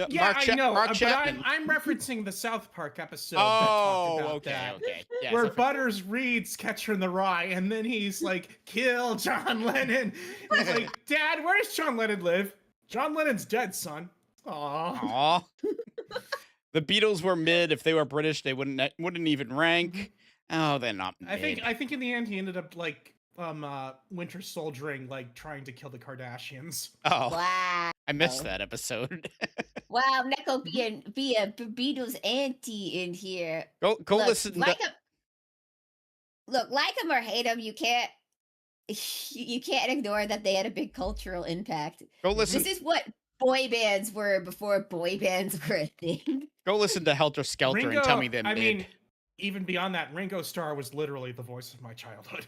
Yeah, I know. Mark but Chapman. I'm referencing the South Park episode. Oh, that talked about okay, that, okay. Yes, where Butters reads Catcher in the Rye, and then he's like, "Kill John Lennon." And he's like, "Dad, where does John Lennon live? John Lennon's dead, son." Aww. The Beatles were mid. If they were British, they wouldn't even rank. Oh, they're not mid. I think in the end he ended up like winter soldiering, like trying to kill the Kardashians. Oh, wow! I missed that episode. Wow, Neko be a Beatles auntie in here. Go listen. Like him or hate him, you can't ignore that they had a big cultural impact. Go listen. This is what boy bands were before boy bands were a thing. Go listen to Helter Skelter and tell me they're mid. mean, even beyond that, Ringo Starr was literally the voice of my childhood.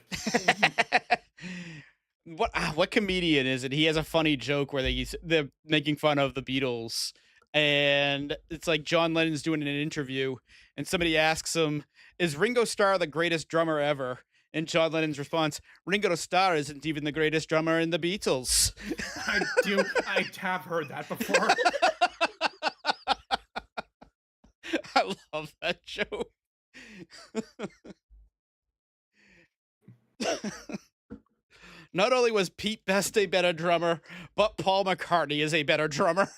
What comedian is it? He has a funny joke where they're making fun of the Beatles, and it's like John Lennon's doing an interview, and somebody asks him, "Is Ringo Starr the greatest drummer ever?" And John Lennon's response, "Ringo Starr isn't even the greatest drummer in the Beatles." I have heard that before. I love that joke. Not only was Pete Best a better drummer, but Paul McCartney is a better drummer.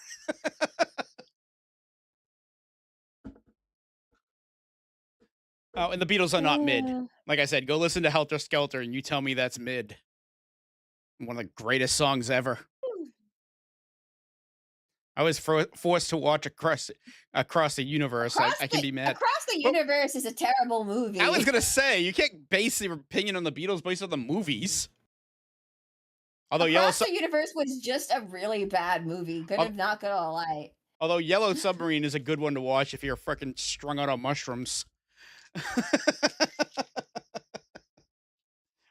Oh, and the Beatles are not mid. Like I said, go listen to Helter Skelter and you tell me that's mid. One of the greatest songs ever. I was forced to watch Across the Universe. I can be mad. Across the Universe is a terrible movie. I was going to say, you can't base your opinion on the Beatles based on the movies. Although Across the Universe was just a really bad movie. Not gonna lie. Although Yellow Submarine is a good one to watch if you're freaking strung out on mushrooms.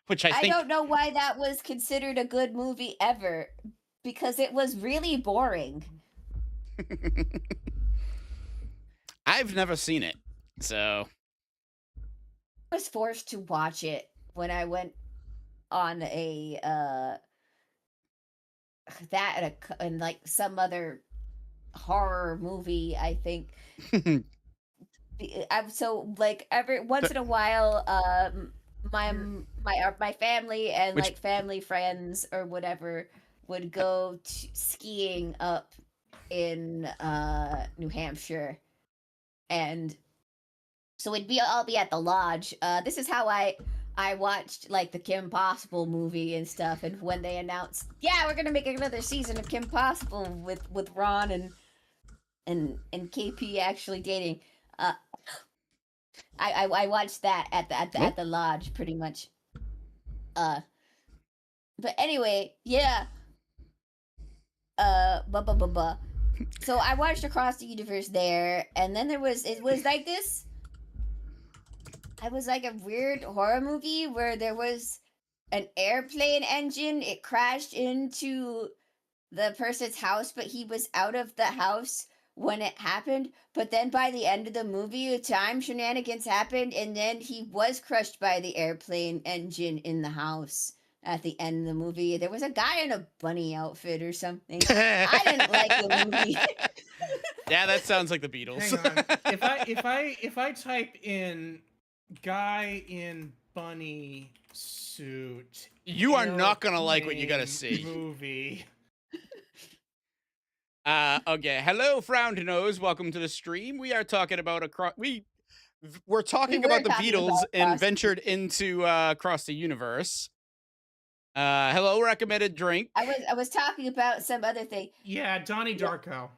Which I think don't know why that was considered a good movie ever, because it was really boring. I've never seen it, so I was forced to watch it when I went on and like some other horror movie, I think. I'm so like every once in a while, my family and Which- like family friends or whatever would go skiing up in New Hampshire, and so we'd all be at the lodge. This is how I watched like the Kim Possible movie and stuff, and when they announced, yeah, we're gonna make another season of Kim Possible with Ron and KP actually dating. I watched that at the lodge pretty much. But anyway, yeah. So I watched Across the Universe there, and then it was like this. It was like a weird horror movie where there was an airplane engine. It crashed into the person's house, but he was out of the house when it happened. But then by the end of the movie, time shenanigans happened, and then he was crushed by the airplane engine in the house at the end of the movie. There was a guy in a bunny outfit or something. I didn't like the movie. Yeah, that sounds like the Beatles. Hang on. If I type in guy in bunny suit, You are not gonna like what you gotta see. Movie. Okay. Hello, Frowned Nose. Welcome to the stream. We are talking about we're talking about the Beatles and ventured into Across the Universe. Hello, recommended drink. I was talking about some other thing. Yeah, Donnie Darko.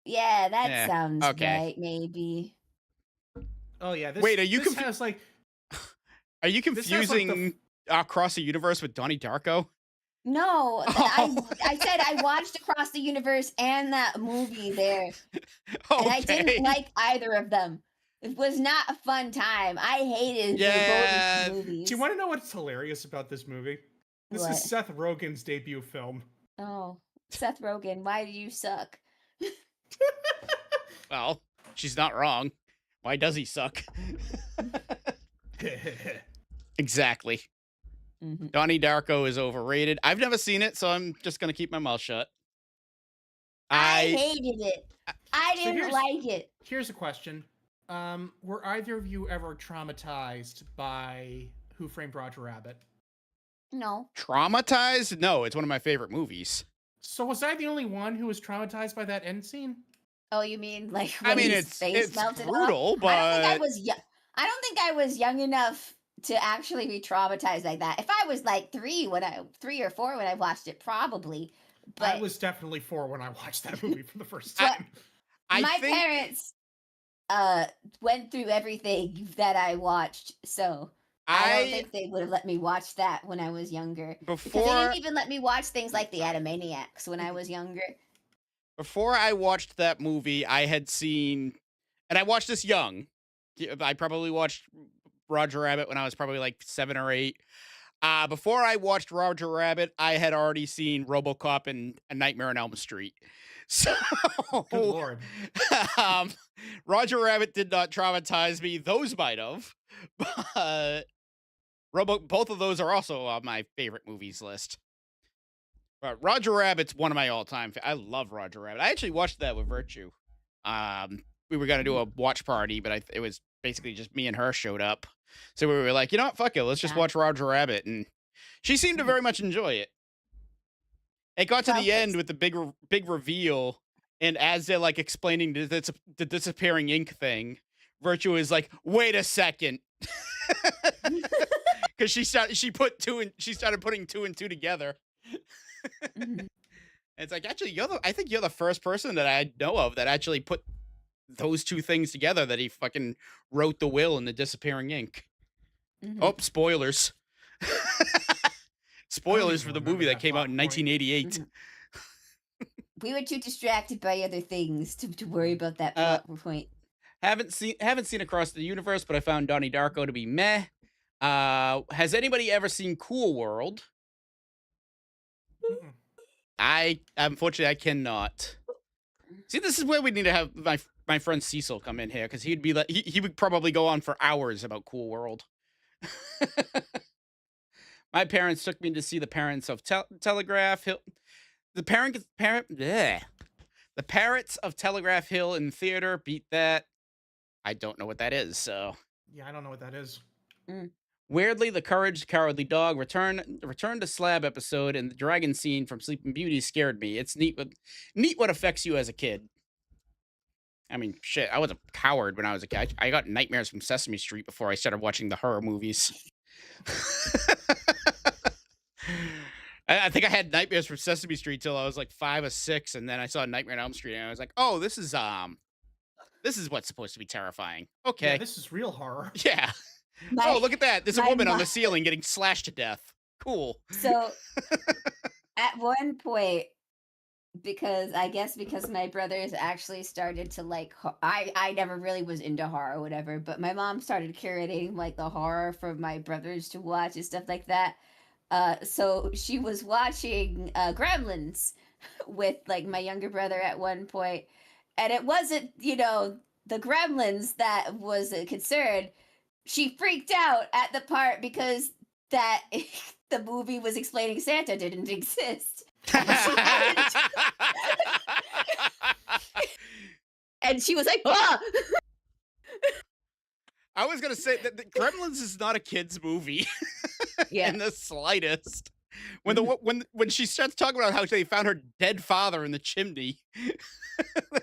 Yeah, that sounds right. Maybe. Oh yeah. Wait, are you has like? Are you confusing Across the Universe with Donnie Darko? No, I said I watched Across the Universe and that movie there, and I didn't like either of them. It was not a fun time. I hated both movies. Do you want to know what's hilarious about this movie? This is Seth Rogen's debut film. Oh, Seth Rogen, why do you suck? Well, she's not wrong. Why does he suck? Exactly. Mm-hmm. Donnie Darko is overrated. I've never seen it, so I'm just gonna keep my mouth shut. I hated it. I didn't like it. Here's a question. Were either of you ever traumatized by Who Framed Roger Rabbit? No. Traumatized? No, it's one of my favorite movies. So was I the only one who was traumatized by that end scene? Oh, you mean like when his face melted brutal, off? but I don't think I was young enough to actually be traumatized like that. If I was like 3 or 4 when I watched it, probably. But I was definitely 4 when I watched that movie for the first time. My parents went through everything that I watched, so I don't think they would have let me watch that when I was younger. Because they didn't even let me watch things like the Animaniacs when I was younger. Before I watched that movie, I had seen, and I watched this young. I probably watched Roger Rabbit when I was probably like 7 or 8. Before I watched Roger Rabbit, I had already seen RoboCop and A Nightmare on Elm Street. So, good Lord. Roger Rabbit did not traumatize me. Those might have, but both of those are also on my favorite movies list. But Roger Rabbit's one of my all-time. I love Roger Rabbit. I actually watched that with Virtue. We were gonna do a watch party, but it was basically just me and her showed up. So we were like, you know what, fuck it, let's just watch Roger Rabbit, and she seemed to very much enjoy it. It got to the end with the big reveal, and as they're like explaining the disappearing ink thing, Virtue is like, wait a second. Because she started putting 2 and 2 together. It's like, actually, I think you're the first person that I know of that actually put those 2 things together, that he fucking wrote the will in the disappearing ink. Oh, spoilers. Spoilers for the movie that came out in 1988. We were too distracted by other things to worry about that plot point. Haven't seen Across the Universe, but I found Donnie Darko to be meh. Has anybody ever seen Cool World? Unfortunately I cannot. See, this is where we need to have my friend Cecil come in here, because he'd be like he would probably go on for hours about Cool World. My parents took me to see The Parents of Telegraph Hill. The Parrots of Telegraph Hill in theater. Beat that. I don't know what that is, so. Yeah, I don't know what that is. Weirdly, the Courage the Cowardly Dog return to Slab episode and the dragon scene from Sleeping Beauty scared me. It's neat what affects you as a kid. I mean, shit, I was a coward when I was a kid. I got nightmares from Sesame Street before I started watching the horror movies. I think I had nightmares from Sesame Street till I was like 5 or 6, and then I saw Nightmare on Elm Street, and I was like, "Oh, this is what's supposed to be terrifying." Okay, yeah, this is real horror. Yeah. Oh, look at that! There's a woman on the ceiling getting slashed to death. Cool. So, at one point, because my brothers actually started to like, I never really was into horror or whatever, but my mom started curating like the horror for my brothers to watch and stuff like that. So she was watching Gremlins with like my younger brother at one point, and it wasn't, the Gremlins that was a concern. She freaked out at the part because that the movie was explaining Santa didn't exist. And she was like, "Ah!" I was gonna say that Gremlins is not a kid's movie, in the slightest. When she starts talking about how they found her dead father in the chimney,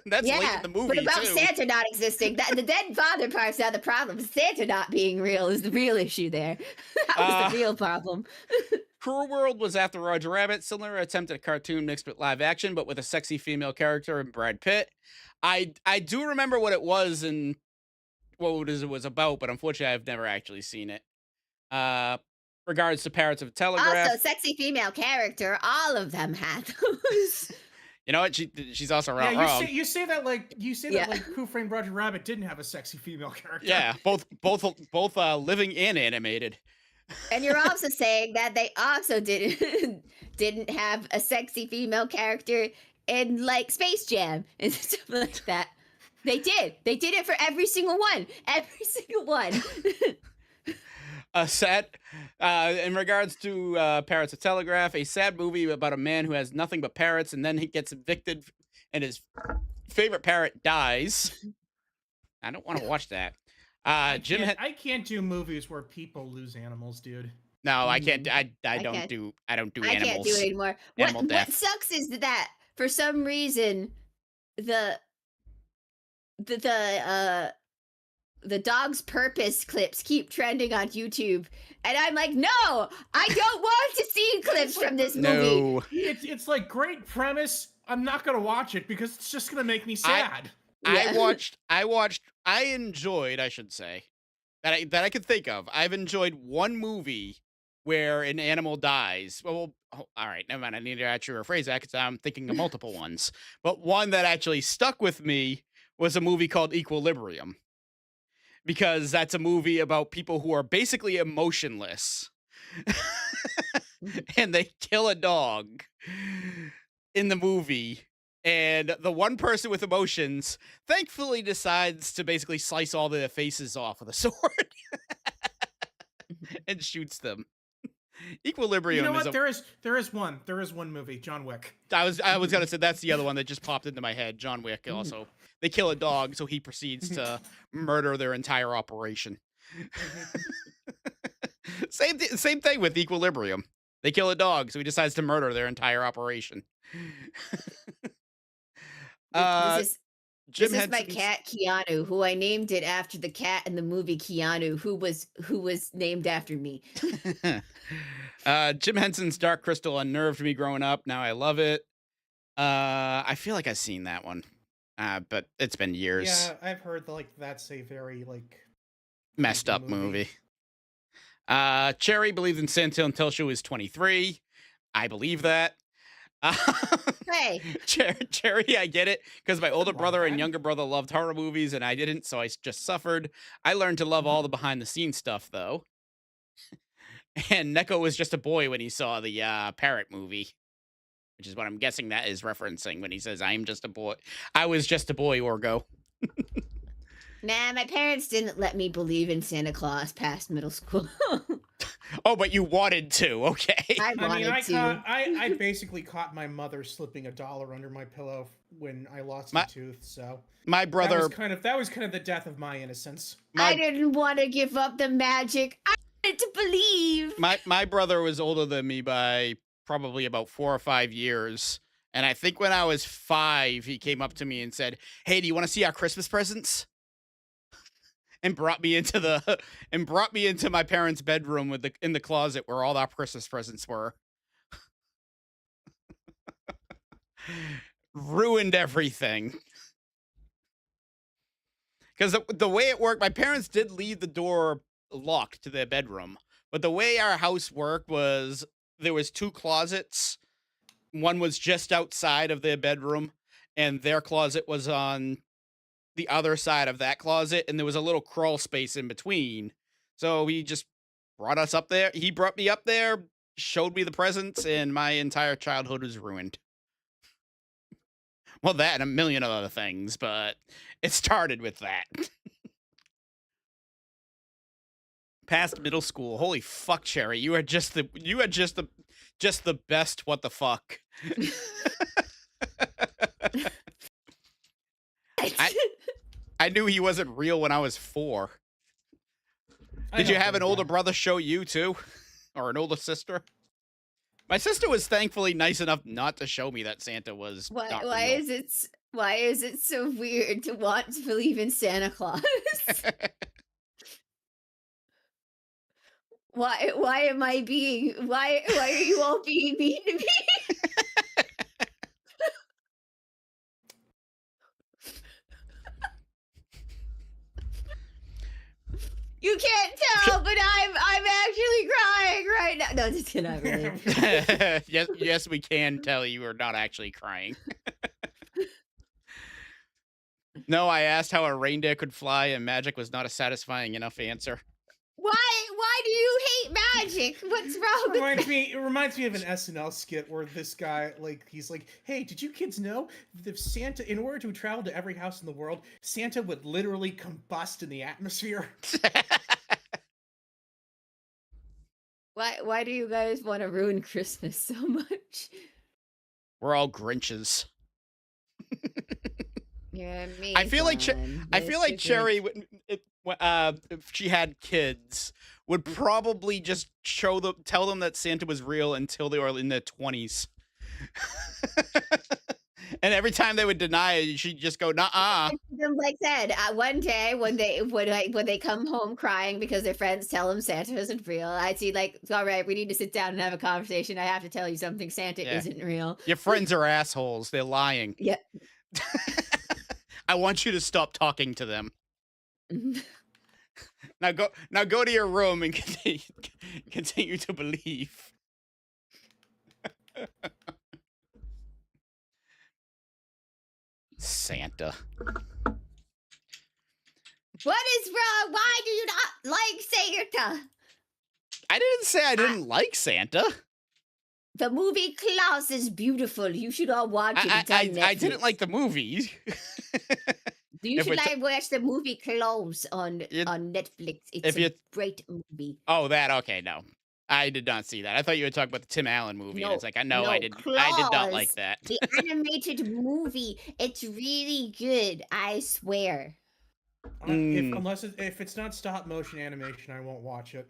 that's late in the movie. But about too. Santa not existing, the dead father part's not the problem. Santa not being real is the real issue there. That was the real problem. Cruel World was after Roger Rabbit, similar attempt at a cartoon mixed with live action, but with a sexy female character and Brad Pitt. I do remember what it was and what it was about, but unfortunately I've never actually seen it. Regards to Parrots of Telegraph. Also, sexy female character, all of them had those. You know what? She's also wrong. Yeah, you say that like Who Framed Roger Rabbit didn't have a sexy female character. Yeah, both living and animated. And you're also saying that they also didn't have a sexy female character in like Space Jam and stuff like that. They did. They did it for every single one. Every single one. In regards to Parrots of Telegraph, a sad movie about a man who has nothing but parrots, and then he gets evicted and his favorite parrot dies. I don't want to watch that. I can't do movies where people lose animals, dude. No, I can't. I don't do animals. I can't do it anymore. What sucks is that for some reason the dog's purpose clips keep trending on YouTube, and I'm like, no, I don't want to see clips from this movie. No. It's like great premise. I'm not gonna watch it because it's just gonna make me sad. I enjoyed, I should say, that I could think of. I've enjoyed one movie where an animal dies. Well, all right, never mind. I need to actually rephrase that because I'm thinking of multiple ones. But one that actually stuck with me was a movie called Equilibrium. Because that's a movie about people who are basically emotionless. And they kill a dog in the movie. And the one person with emotions thankfully decides to basically slice all their faces off with a sword and shoots them. Equilibrium. You know what? There is one movie, John Wick. I was gonna say that's the other one that just popped into my head. John Wick also. They kill a dog, so he proceeds to murder their entire operation. Same thing with Equilibrium. They kill a dog, so he decides to murder their entire operation. This is my cat Keanu, who I named it after the cat in the movie Keanu, who was named after me. Jim Henson's Dark Crystal unnerved me growing up. Now I love it. I feel like I've seen that one, but it's been years. Yeah, I've heard that's a very messed up movie. Cherry believed in Santa until she was 23. I believe that. Hey. Cherry, I get it, because my older Come on, brother and man. younger brother loved horror movies, and I didn't, so I just suffered. I learned to love all the behind-the-scenes stuff, though. And Neko was just a boy when he saw the parrot movie, which is what I'm guessing that is referencing when he says, "I'm just a boy." I was just a boy, Orgo. Nah, my parents didn't let me believe in Santa Claus past middle school. Oh, but you wanted to, okay. I wanted to. I basically caught my mother slipping $1 under my pillow when I lost a tooth. So My brother, that was kind of the death of my innocence. I didn't want to give up the magic. I wanted to believe. my brother was older than me by probably about 4 or 5 years, and I think when I was 5, he came up to me and said, "Hey, do you want to see our Christmas presents?" And brought me into my parents' bedroom in the closet where all our Christmas presents were. Ruined everything. Because the way it worked, my parents did leave the door locked to their bedroom, but the way our house worked was there was 2 closets. One was just outside of their bedroom, and their closet was on the other side of that closet, and there was a little crawl space in between. So he just brought us up there. He brought me up there, showed me the presents, and my entire childhood was ruined. Well, that and a million other things, but it started with that. Past middle school. Holy fuck, Cherry. You are just the best what the fuck. I knew he wasn't real when I was 4. Did you have an older brother show you too? Or an older sister? My sister was thankfully nice enough not to show me that Santa was not real. Why is it so weird to want to believe in Santa Claus? Why are you all being mean to me? You can't tell, but I'm actually crying right now. No, just kidding. Not really. Yes, we can tell you are not actually crying. No, I asked how a reindeer could fly, and magic was not a satisfying enough answer. Why do you hate magic? What's wrong with that? It reminds me of an SNL skit where this guy, he's like, "Hey, did you kids know that if Santa, in order to travel to every house in the world, Santa would literally combust in the atmosphere?" Why do you guys want to ruin Christmas so much? We're all Grinches. Yeah, me. I feel like Cherry, if she had kids, would probably just tell them that Santa was real until they were in their 20s. And every time they would deny it, she'd just go, "Nuh-uh." Like I said, one day when they come home crying because their friends tell them Santa isn't real, I'd see like, "All right, we need to sit down and have a conversation. I have to tell you something. Santa isn't real. Your friends are assholes. They're lying." Yep. I want you to stop talking to them. Now go to your room and continue to believe. Santa. What is wrong? Why do you not like Santa? I didn't say I didn't like Santa. The movie Klaus is beautiful. You should all watch it. I didn't like the movie. You should watch the movie Klaus on Netflix. It's a great movie. Oh, that okay? No, I did not see that. I thought you were talking about the Tim Allen movie. And it's like I did. Klaus, I did not like that. The animated movie. It's really good. I swear. If it's not stop motion animation, I won't watch it.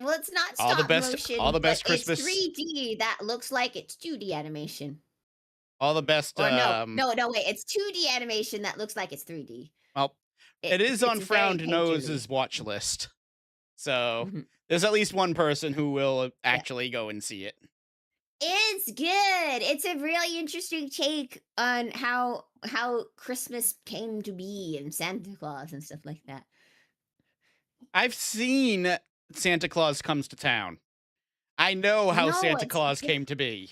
Well, it's not stop motion. All the best Christmas. It's 3D that looks like it's 2D animation. All the best. Or no, wait. It's 2D animation that looks like it's 3D. Well, it is on Frowned Nose's watch list. So there's at least one person who will actually go and see it. It's good. It's a really interesting take on how Christmas came to be and Santa Claus and stuff like that. I've seen Santa Claus Comes to Town. I know how No, Santa it's Claus came to be.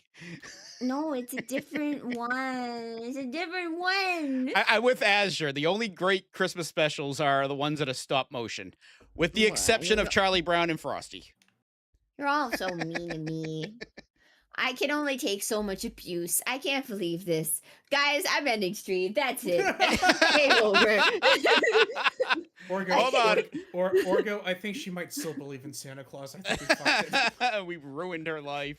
No, it's a different one. It's a different one. I'm with Azure. The only great Christmas specials are the ones that are stop motion, with the What? exception of Charlie Brown and Frosty. You're all so mean to me. I can only take so much abuse. I can't believe this. Guys, I'm ending stream. That's it. Game over. Orgo, Hold on. Orgo, I think she might still believe in Santa Claus. I think we fucked it. We've ruined her life.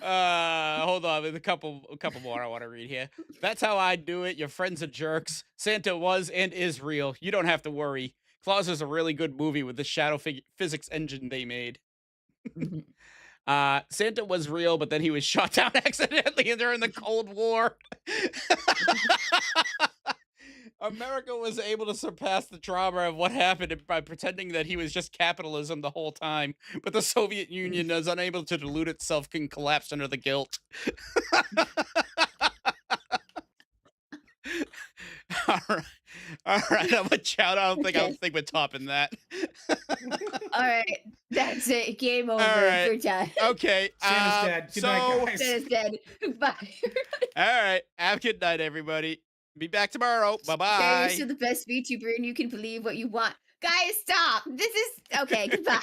Hold on, there's a couple more I want to read here. That's how I do it. Your friends are jerks. Santa was and is real. You don't have to worry. Claus is a really good movie with the shadow physics engine they made. Santa was real, but then he was shot down accidentally during the Cold War. America was able to surpass the trauma of what happened by pretending that he was just capitalism the whole time, but the Soviet Union is unable to delude itself and collapsed under the guilt. All right, I'm a shout. I don't think we're topping that. All right, that's it. Game over right. for time. Okay, Santa's dead. Good night, guys. Santa's dead. Bye. All right, have a good night, everybody. Be back tomorrow. Bye-bye. You're still the best VTuber, and you can believe what you want. Guys, stop. This is okay. Goodbye.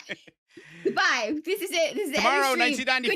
Goodbye. This is it. This is the end of Tomorrow, stream. 1995.